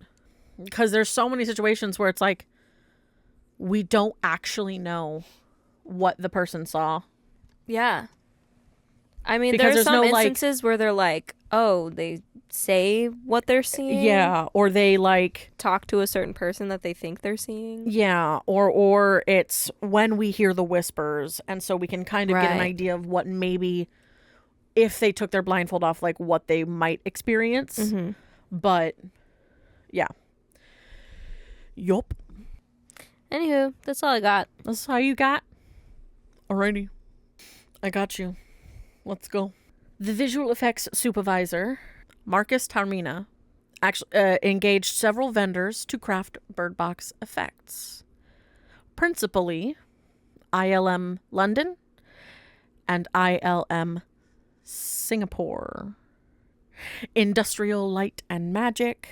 because there's so many situations where it's like we don't actually know what the person saw. Yeah. I mean, Because there are there's some no, like- instances where they're like, oh, they say what they're seeing. Yeah, or they like Talk to a certain person that they think they're seeing. yeah, or it's when we hear the whispers, and so we can kind of get an Right. idea of what maybe if they took their blindfold off, like what they might experience. Mm-hmm. But yeah. Yup. Anywho, that's all I got. That's how you got? Alrighty. I got you. Let's go. The visual effects supervisor, Marcus Tarmina, actually engaged several vendors to craft Bird Box effects. Principally, ILM London and ILM Singapore. Industrial Light and Magic.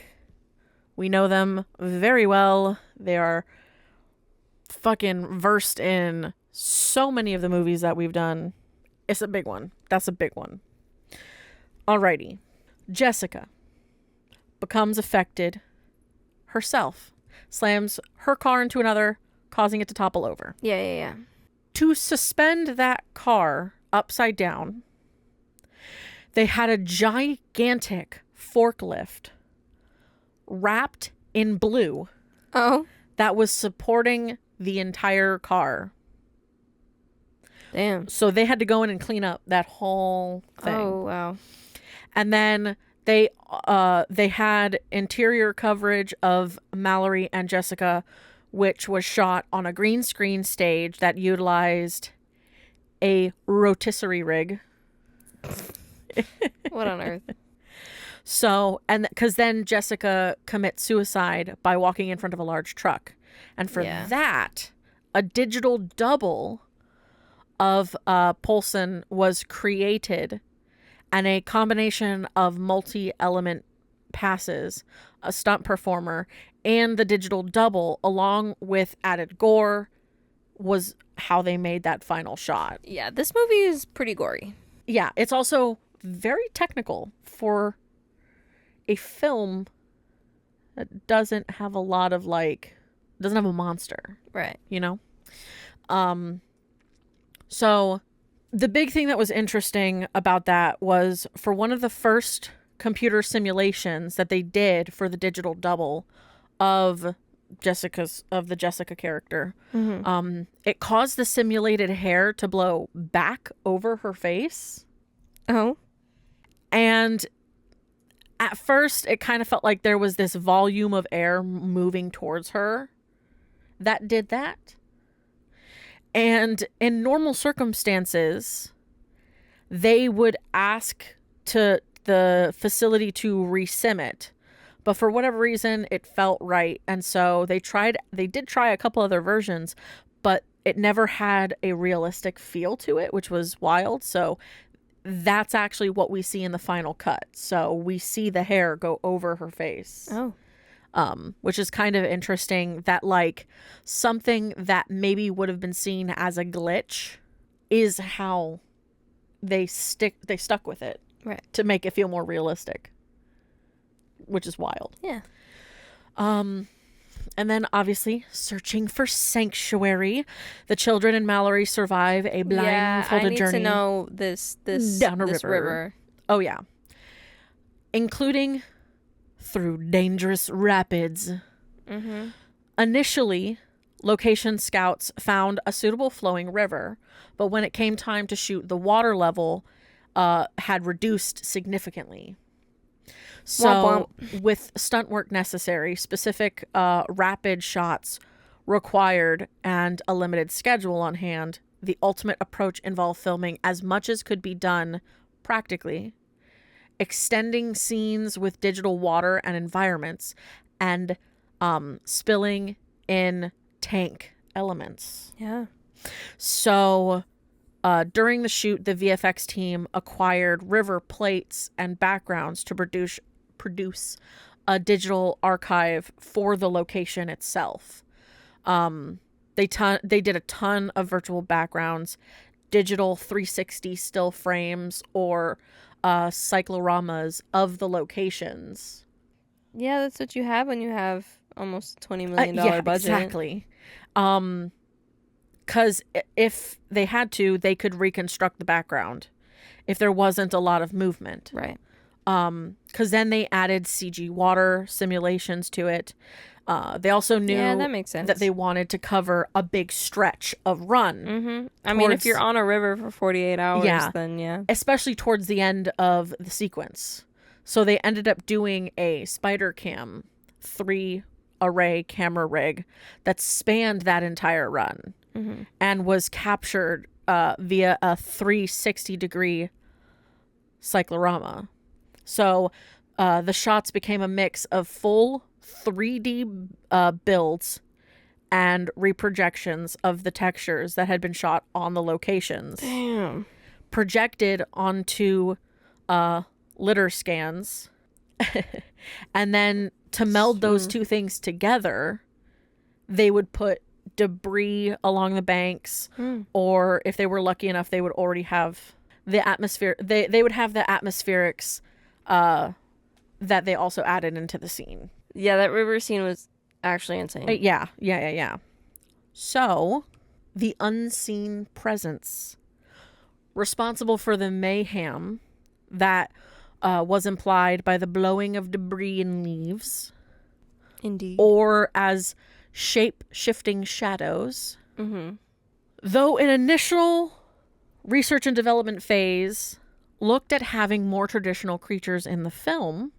We know them very well. They are fucking versed in so many of the movies that we've done. It's a big one. That's a big one. Alrighty. Jessica becomes affected herself. Slams her car into another, causing it to topple over. Yeah. To suspend that car upside down, they had a gigantic forklift wrapped in blue Oh, that was supporting the entire car. damn. So they had to go in and clean up that whole thing. Oh, wow. And then they had interior coverage of Mallory and Jessica, which was shot on a green screen stage that utilized a rotisserie rig. What on earth? So, and because then Jessica commits suicide by walking in front of a large truck. And for Yeah. that, a digital double of Poulsen was created, and a combination of multi-element passes, a stunt performer, and the digital double, along with added gore, was how they made that final shot. Yeah, this movie is pretty gory. Yeah, it's also very technical for a film that doesn't have a lot of doesn't have a monster, Right. you know? So the big thing that was interesting about that was for one of the first computer simulations that they did for the digital double of the Jessica character, it caused the simulated hair to blow back over her face. Oh. And at first, it kind of felt like there was this volume of air moving towards her that did that. And in normal circumstances, they would ask to the facility to resim it. But for whatever reason, it felt right. And so they did try a couple other versions, but it never had a realistic feel to it, which was wild. So that's actually what we see in the final cut. So we see the hair go over her face. Oh. Which is kind of interesting that something that maybe would have been seen as a glitch is how they stuck with it. Right. To make it feel more realistic. Which is wild. Yeah. And then obviously searching for sanctuary. The children and Mallory survive a blindfolded I need journey to know this down a this river. Oh yeah. Including through dangerous rapids. Mm-hmm. Initially, location scouts found a suitable flowing river, but when it came time to shoot, the water level had reduced significantly. So, with stunt work necessary, specific rapid shots required, and a limited schedule on hand, the ultimate approach involved filming as much as could be done practically, extending scenes with digital water and environments, and spilling in tank elements. Yeah. So during the shoot, the VFX team acquired river plates and backgrounds to produce a digital archive for the location itself. They did a ton of virtual backgrounds, digital 360 still frames, or cycloramas of the locations. Yeah, that's what you have when you have almost $20 million budget. Exactly. Because if they had to, they could reconstruct the background if there wasn't a lot of movement. Right. Because then they added CG water simulations to it. They also knew Yeah, that makes sense. that they wanted to cover a big stretch of run. Mm-hmm. I mean, if you're on a river for 48 hours, Yeah. then yeah. Especially towards the end of the sequence. So they ended up doing a Spider Cam 3-array camera rig that spanned that entire run and was captured via a 360-degree cyclorama. So the shots became a mix of full 3D builds and reprojections of the textures that had been shot on the locations. Damn. Projected onto litter scans. And then to meld those two things together, they would put debris along the banks, or if they were lucky enough, they would already have the atmosphere. They would have the atmospherics that they also added into the scene. Yeah, that river scene was actually insane. Yeah. So, the unseen presence responsible for the mayhem that was implied by the blowing of debris and leaves, Indeed. or as shape-shifting shadows. Mm-hmm. Though an initial research and development phase looked at having more traditional creatures in the film,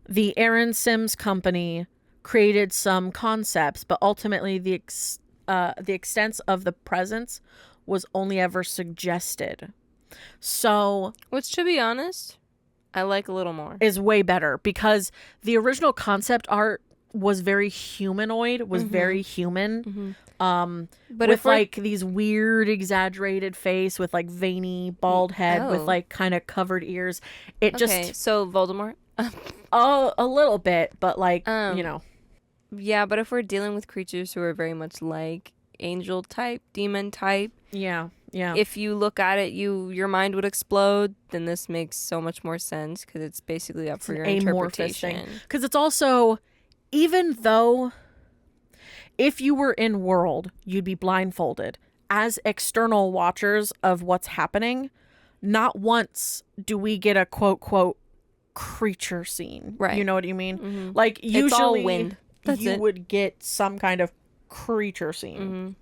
the Aaron Sims company created some concepts, but ultimately the extent of the presence was only ever suggested. So, which, to be honest, I like a little more. Is way better, because the original concept art was very humanoid, was very human. But with like these weird exaggerated face with like veiny bald head with like kind of covered ears. It just so Voldemort. A little bit, but like you know. Yeah, but if we're dealing with creatures who are very much like angel type, demon type, yeah. If you look at it, your mind would explode. Then this makes so much more sense, because it's basically up for your interpretation. Because it's also, even though if you were in world, you'd be blindfolded. As external watchers of what's happening, not once do we get a quote creature scene. Right. You know what I mean? Like usually it's all wind. You would get some kind of creature scene.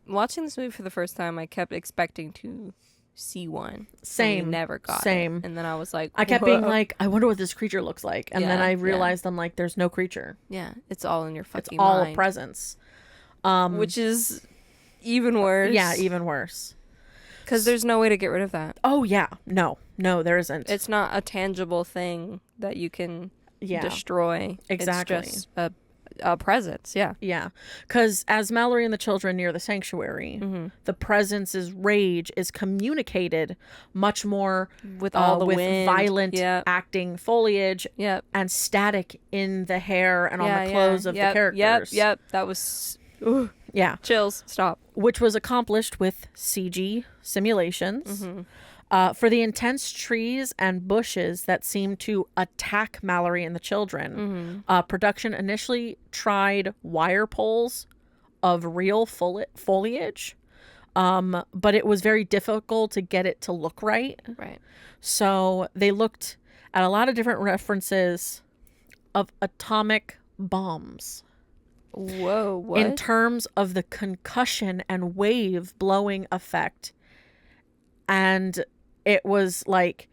Watching this movie for the first time, I kept expecting to see one. Same. We never got Same. it. And then I was like, I kept being like, I wonder what this creature looks like. And then I realized I'm like, there's no creature. Yeah, it's all in your fucking mind. It's all mind. a presence. Which is even worse. Yeah, even worse. Because there's no way to get rid of that. Oh, yeah. No, there isn't. It's not a tangible thing that you can destroy. Exactly. It's just a presence, yeah. Yeah. Because as Mallory and the children near the sanctuary, the presence's rage is communicated much more with all the wind. Violent acting foliage and static in the hair and on the clothes of the characters. Yep. That was... Yeah. Chills. Stop. Which was accomplished with CG simulations. For the intense trees and bushes that seemed to attack Mallory and the children, production initially tried wire poles of real foliage, but it was very difficult to get it to look right. Right. So they looked at a lot of different references of atomic bombs. Whoa, what? In terms of the concussion and wave blowing effect. And it was like,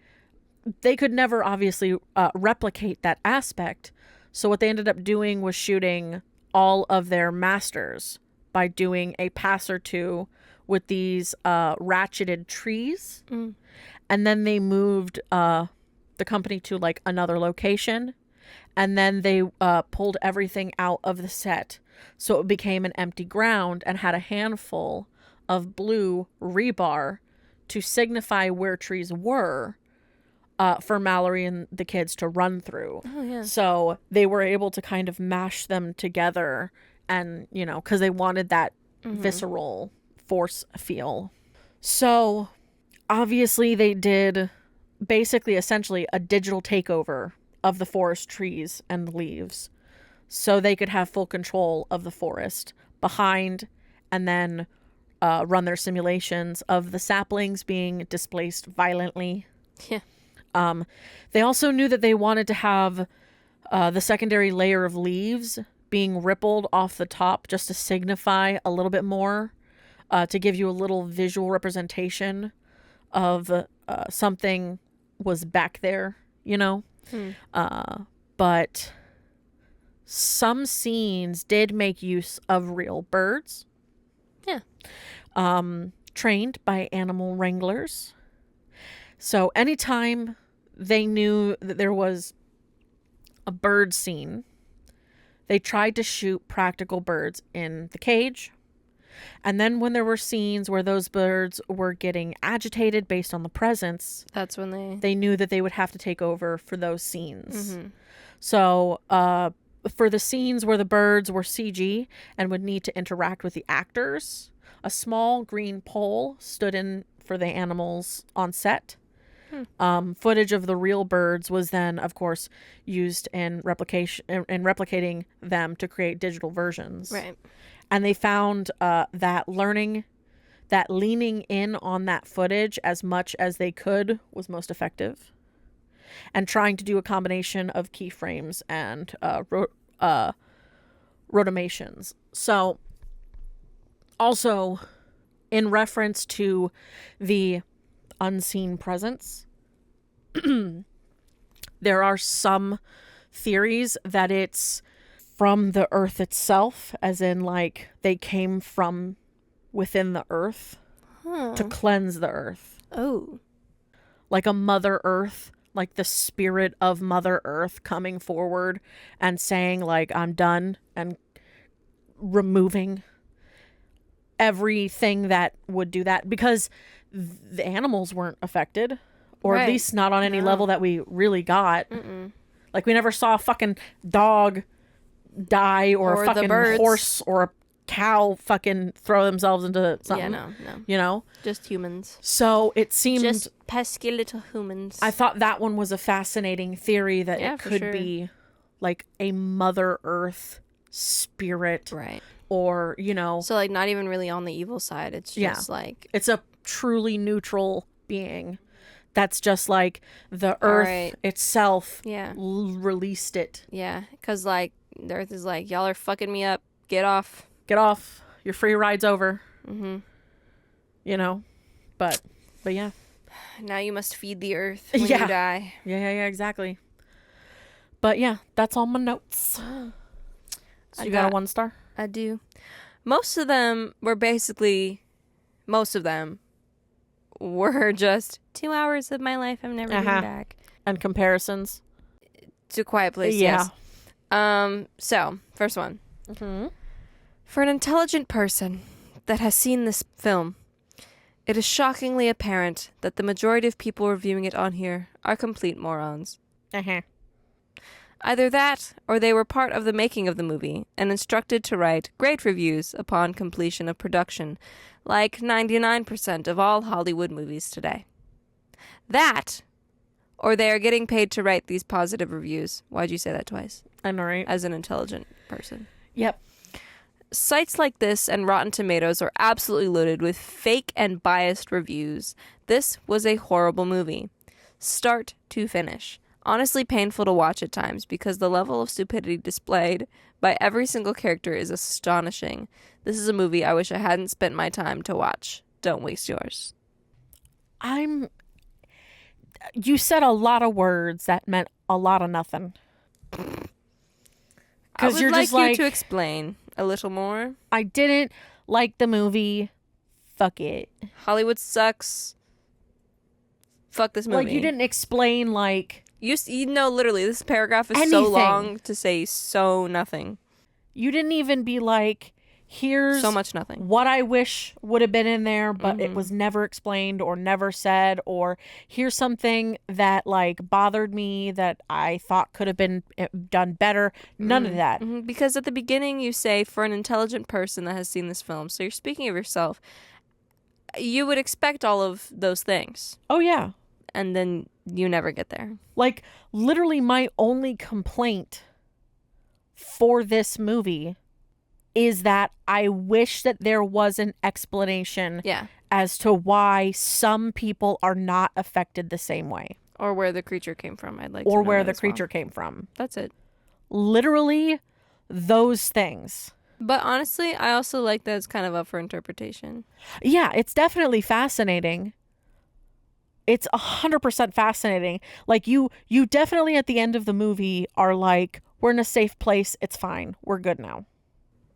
they could never obviously replicate that aspect. So what they ended up doing was shooting all of their masters by doing a pass or two with these ratcheted trees. And then they moved the company to like another location. And then they pulled everything out of the set. So it became an empty ground and had a handful of blue rebar to signify where trees were for Mallory and the kids to run through. Oh, yeah. So they were able to kind of mash them together and, you know, because they wanted that visceral force feel. So obviously they did basically essentially a digital takeover of the forest trees and leaves so they could have full control of the forest behind and then run their simulations of the saplings being displaced violently. Yeah. They also knew that they wanted to have the secondary layer of leaves being rippled off the top just to signify a little bit more, to give you a little visual representation of something was back there, you know? But some scenes did make use of real birds. Yeah. Trained by animal wranglers. So anytime they knew that there was a bird scene, they tried to shoot practical birds in the cage. And then when there were scenes where those birds were getting agitated based on the presence, That's when they knew that they would have to take over for those scenes. So for the scenes where the birds were CG and would need to interact with the actors, a small green pole stood in for the animals on set. Footage of the real birds was then, of course, used in replicating them to create digital versions. Right. And they found that leaning in on that footage as much as they could was most effective. And trying to do a combination of keyframes and rotomations. So, also, in reference to the unseen presence, there are some theories that it's from the earth itself, as in like they came from within the earth to cleanse the earth. Oh. Like a mother earth, like the spirit of mother earth coming forward and saying like, I'm done, and removing everything that would do that, because the animals weren't affected, or at Right. least not on any No. level that we really got. Like we never saw a fucking dog die, or Or a the fucking birds. horse or a cow fucking throw themselves into something. Yeah, no. You know? Just humans. So it seemed, Just pesky little humans. I thought that one was a fascinating theory, that Yeah, it for could sure. be like a mother earth spirit, Right. or, you know, So, like, not even really on the evil side. It's just, Yeah. like... it's a truly neutral being that's just like the earth right. itself Yeah. released it. Yeah. Because, like, the earth is like, y'all are fucking me up. Get off. Get off, your free ride's over. Mm-hmm. You know, but yeah, Now you must feed the earth when Yeah. you die. yeah, exactly. But yeah, that's all my notes. So I you got a got- 1 star? I do. Most of them were just 2 hours of my life I'm never getting back. And comparisons. To Quiet Place, Yeah. yes. So, first one. For an intelligent person that has seen this film, it is shockingly apparent that the majority of people reviewing it on here are complete morons. Either that, or they were part of the making of the movie and instructed to write great reviews upon completion of production, like 99% of all Hollywood movies today. That, or they are getting paid to write these positive reviews. Why'd you say that twice? I know, right? As an intelligent person. Yep. Sites like this and Rotten Tomatoes are absolutely loaded with fake and biased reviews. This was a horrible movie. Start to finish. Honestly painful to watch at times because the level of stupidity displayed by every single character is astonishing. This is a movie I wish I hadn't spent my time to watch. Don't waste yours. You said a lot of words that meant a lot of nothing. I would you're like just you like, to explain a little more. I didn't like the movie. Fuck it. Hollywood sucks. Fuck this movie. Like, you didn't explain, like, You know, literally, this paragraph is so Anything. long to say so nothing. you didn't even be like, here's So much nothing. what I wish would have been in there, but it was never explained or never said, or here's something that like bothered me that I thought could have been done better. None of that. Mhm, because at the beginning you say, for an intelligent person that has seen this film, so you're speaking of yourself, you would expect all of those things, Oh yeah. and then you never get there. Like, literally my only complaint for this movie is that I wish that there was an explanation Yeah. as to why some people are not affected the same way. Or where the creature came from. I'd like Or to know where that the as well. creature came from. That's it. Literally those things. But honestly, I also like that it's kind of up for interpretation. Yeah, it's definitely fascinating. It's 100% fascinating. Like you definitely at the end of the movie are like, we're in a safe place. It's fine. We're good now.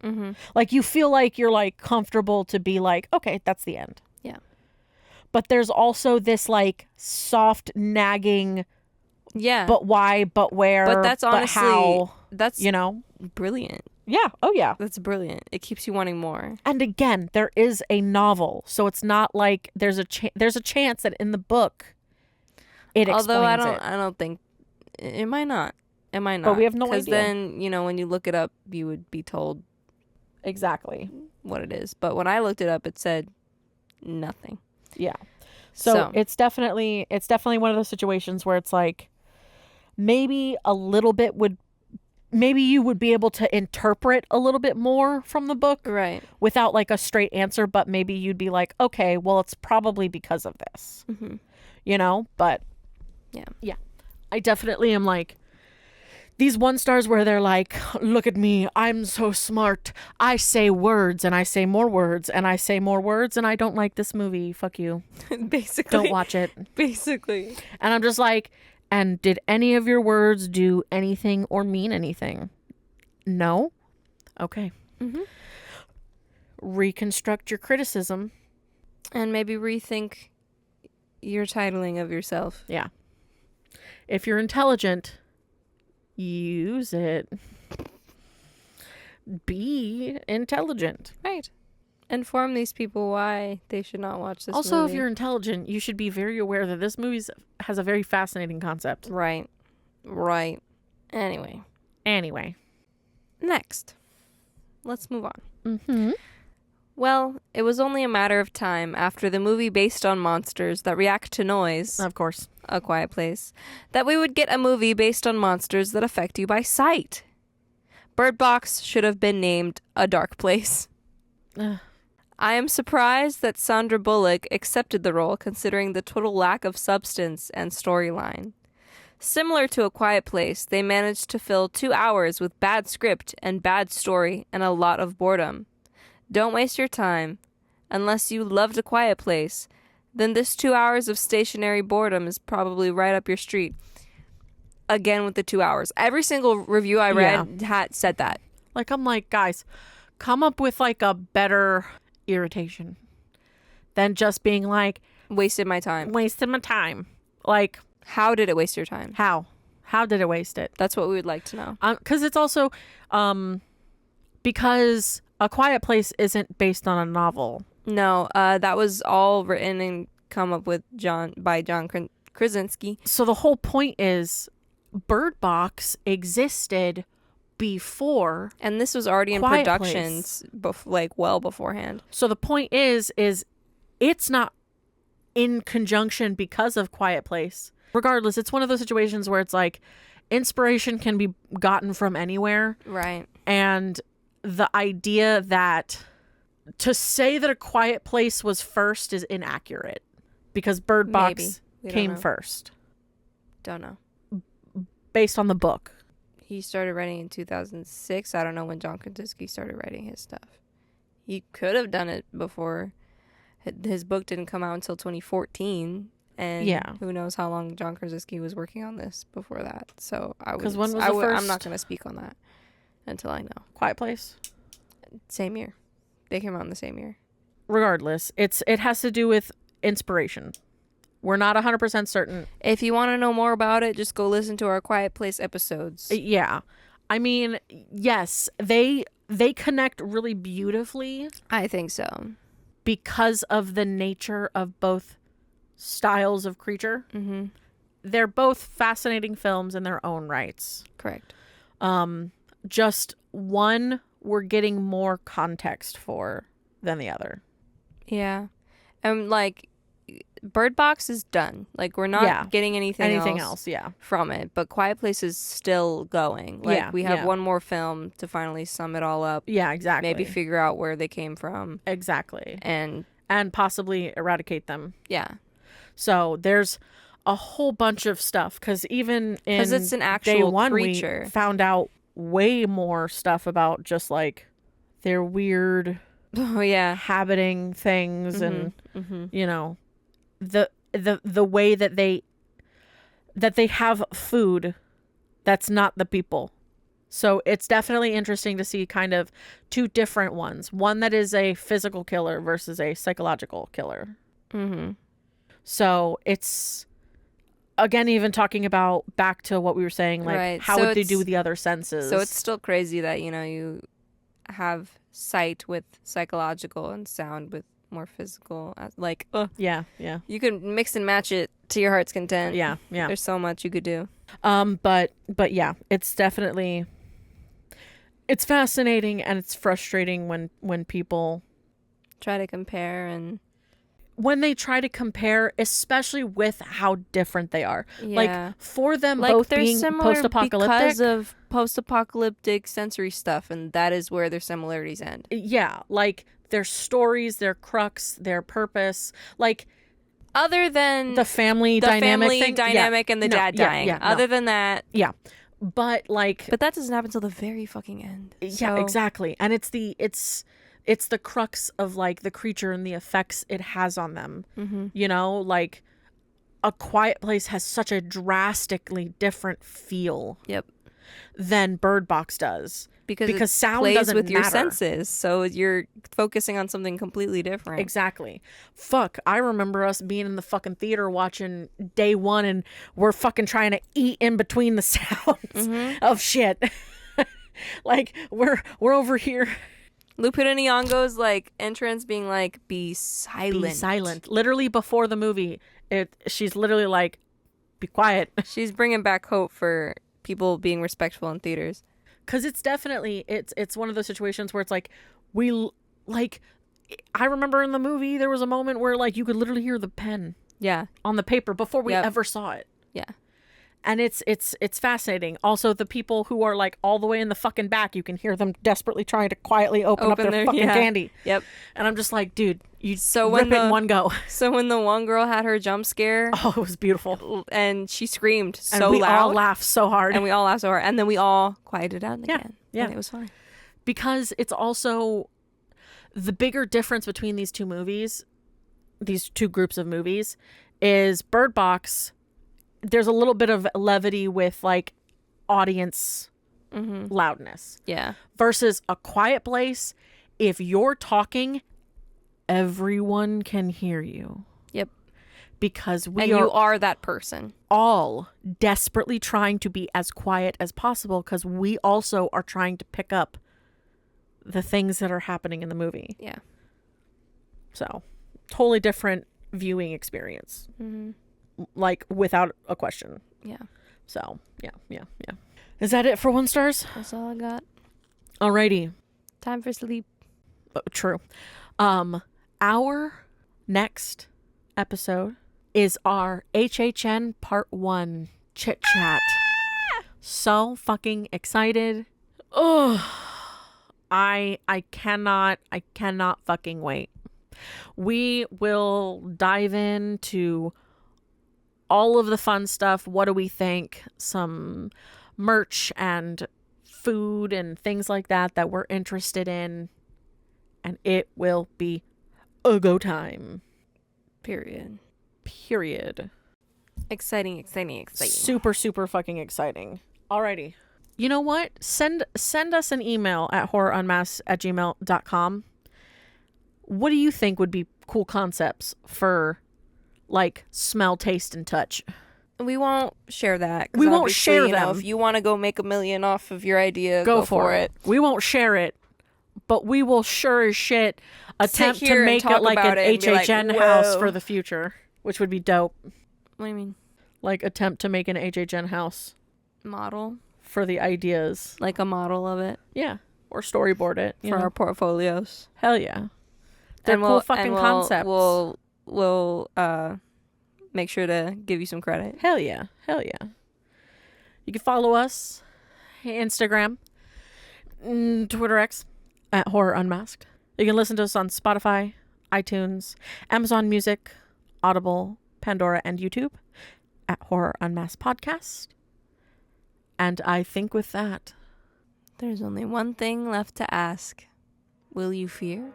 Mm-hmm. Like you feel like you're like comfortable to be like, okay, that's the end. Yeah. But there's also this like soft nagging, Yeah. but why, but where, But that's honestly, how, that's you know? brilliant. Yeah. Oh yeah. That's brilliant. It keeps you wanting more. And again, there is a novel, so it's not like there's a chance that in the book it explains Although I it. don't think it might not. It might not. But we have no Because idea. then, when you look it up, you would be told Exactly. what it is. But when I looked it up, it said nothing. Yeah. So it's definitely one of those situations where it's like maybe a little bit maybe you would be able to interpret a little bit more from the book Right. without like a straight answer, but maybe you'd be like, okay, well, it's probably because of this, Mm-hmm. But yeah, I definitely am like these 1-stars where they're like, look at me, I'm so smart. I say words and I say more words and I say more words and I don't like this movie. Fuck you. Basically. Don't watch it. Basically. And I'm just like, and did any of your words do anything or mean anything? No? Okay. Mm-hmm. Reconstruct your criticism. And maybe rethink your titling of yourself. Yeah. If you're intelligent, use it. Be intelligent. Right. Inform these people why they should not watch this Also, movie. if you're intelligent, you should be very aware that this movie has a very fascinating concept. Right. Anyway. Next. Let's move on. Mm-hmm. Well, it was only a matter of time after the movie based on monsters that react to noise, Of course. A Quiet Place, that we would get a movie based on monsters that affect you by sight. Bird Box should have been named A Dark Place. Ugh. I am surprised that Sandra Bullock accepted the role considering the total lack of substance and storyline. Similar to A Quiet Place, they managed to fill 2 hours with bad script and bad story and a lot of boredom. Don't waste your time. Unless you loved A Quiet Place, then this 2 hours of stationary boredom is probably right up your street. Again with the 2 hours. Every single review I read had said that. Like, I'm like, guys, come up with like a better irritation than just being like, Wasted my time. wasted my time. Like, How did it waste your time? how did it waste it? That's what we would like to know. Because it's also because A Quiet Place isn't based on a novel. No, that was all written and come up with by John Krasinski. So the whole point is Bird Box existed before. And this was already in Quiet productions well beforehand. So the point is it's not in conjunction because of Quiet Place. Regardless, it's one of those situations where it's like inspiration can be gotten from anywhere. Right. And the idea that to say that A Quiet Place was first is inaccurate because Bird Box Maybe. We don't came know. first Don't know. based on the book. He started writing in 2006. I don't know when John Krasinski started writing his stuff. He could have done it before. His book didn't come out until 2014. And Yeah. who knows how long John Krasinski was working on this before that. So I would. 'Cause when was I'm the first- not going to speak on that until I know. Quiet Place. Same year. They came out in the same year. Regardless, it has to do with inspiration. We're not 100% certain. If you want to know more about it, just go listen to our Quiet Place episodes. Yeah. I mean, yes, they connect really beautifully I think so. because of the nature of both styles of creature. Mm-hmm. They're both fascinating films in their own rights. Correct. Just one we're getting more context for than the other. Yeah. And like Bird Box is done. Like, we're not Yeah. getting anything else. Yeah. from it. But Quiet Place is still going. Like, Yeah, we have yeah. one more film to finally sum it all up. Yeah, exactly. Maybe figure out where they came from. Exactly. And possibly eradicate them. yeah. So there's a whole bunch of stuff, because even in 'Cause it's an actual day one, creature. we found out way more stuff about just like their weird Oh, yeah. habiting things and Mm-hmm. you know the way that they have food that's not the people. So it's definitely interesting to see kind of two different ones, one that is a physical killer versus a psychological killer. Mm-hmm. So it's, again, even talking about back to what we were saying, like Right. how So would they do it's- with the other senses? So it's still crazy that, you have sight with psychological and sound with more physical. Like, yeah. you can mix and match it to your heart's content. Yeah. There's so much you could do. But yeah, it's definitely, it's fascinating and it's frustrating when people, Try to compare and when they try to compare, especially with how different they are. yeah. Like, for them Like, both they're being similar post-apocalyptic. because of post-apocalyptic sensory stuff, and that is where their similarities end. Yeah, like their stories, their crux, their purpose, like Other than the family the dynamic family thing. dynamic and the No, dad yeah, dying. yeah, no. Other than that, But like, but that doesn't happen until the very fucking end. yeah, So, exactly. And it's the crux of like the creature and the effects it has on them. Mm-hmm. You know, like A Quiet Place has such a drastically different feel Yep. than Bird Box does. Because Because it sound plays doesn't with your matter. senses, so you're focusing on something completely different. Exactly. Fuck, I remember us being in the fucking theater watching day one and we're fucking trying to eat in between the sounds of shit. Like, we're over here. Lupita Nyong'o's like entrance being like, "Be silent." Be silent. Literally before the movie, she's literally like, be quiet. She's bringing back hope for people being respectful in theaters. Because it's definitely, it's one of those situations where it's like, I remember in the movie, there was a moment where like you could literally hear the pen Yeah. on the paper before we Yep. ever saw it. Yeah. And it's fascinating. Also, the people who are like all the way in the fucking back, you can hear them desperately trying to quietly open up their fucking candy. Yep. And I'm just like, dude, you So rip when it in one go. So when the one girl had her jump scare Oh, it was beautiful. and she screamed And so we loud, all laughed so hard. and we all laughed so hard, and then we all quieted down Yeah, again. yeah. And it was fine. Because it's also the bigger difference between these two movies, these two groups of movies, is Bird Box. There's a little bit of levity with like audience loudness Yeah. versus A Quiet Place. If you're talking, everyone can hear you. Yep. Because we And are you are that person. all desperately trying to be as quiet as possible because we also are trying to pick up the things that are happening in the movie. Yeah. So, totally different viewing experience. Mm-hmm. Like, without a question. Yeah. So, yeah. Is that it for 1 stars? That's all I got. Alrighty. Time for sleep. True. Our next episode is our HHN Part 1 chit chat. So fucking excited. Oh, I cannot fucking wait. We will dive into all of the fun stuff. What do we think? Some merch and food and things like that we're interested in. And it will be a go time. Period. Exciting. Super, super fucking exciting. Alrighty. You know what? Send us an email at horrorunmasked@gmail.com. What do you think would be cool concepts for like smell, taste, and touch? We won't share that. 'Cause We won't obviously, share you know, them. if you want to go make $1 million off of your idea, Go for it. We won't share it, but we will sure as shit attempt to here and make it talk like about an it and be like, HHN house "Whoa." for the future, which would be dope. What do you mean? Like attempt to make an HHN house Model? for the ideas. Like a model of it Yeah. Or storyboard it. for our portfolios. Hell yeah. They're And cool fucking concepts. We'll make sure to give you some credit. Hell yeah. Hell yeah. You can follow us Instagram, Twitter X at Horror Unmasked. You can listen to us on Spotify, iTunes, Amazon Music, Audible, Pandora, and YouTube at Horror Unmasked Podcast. And I think with that, There's only one thing left to ask. Will you fear?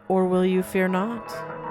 or will you fear not?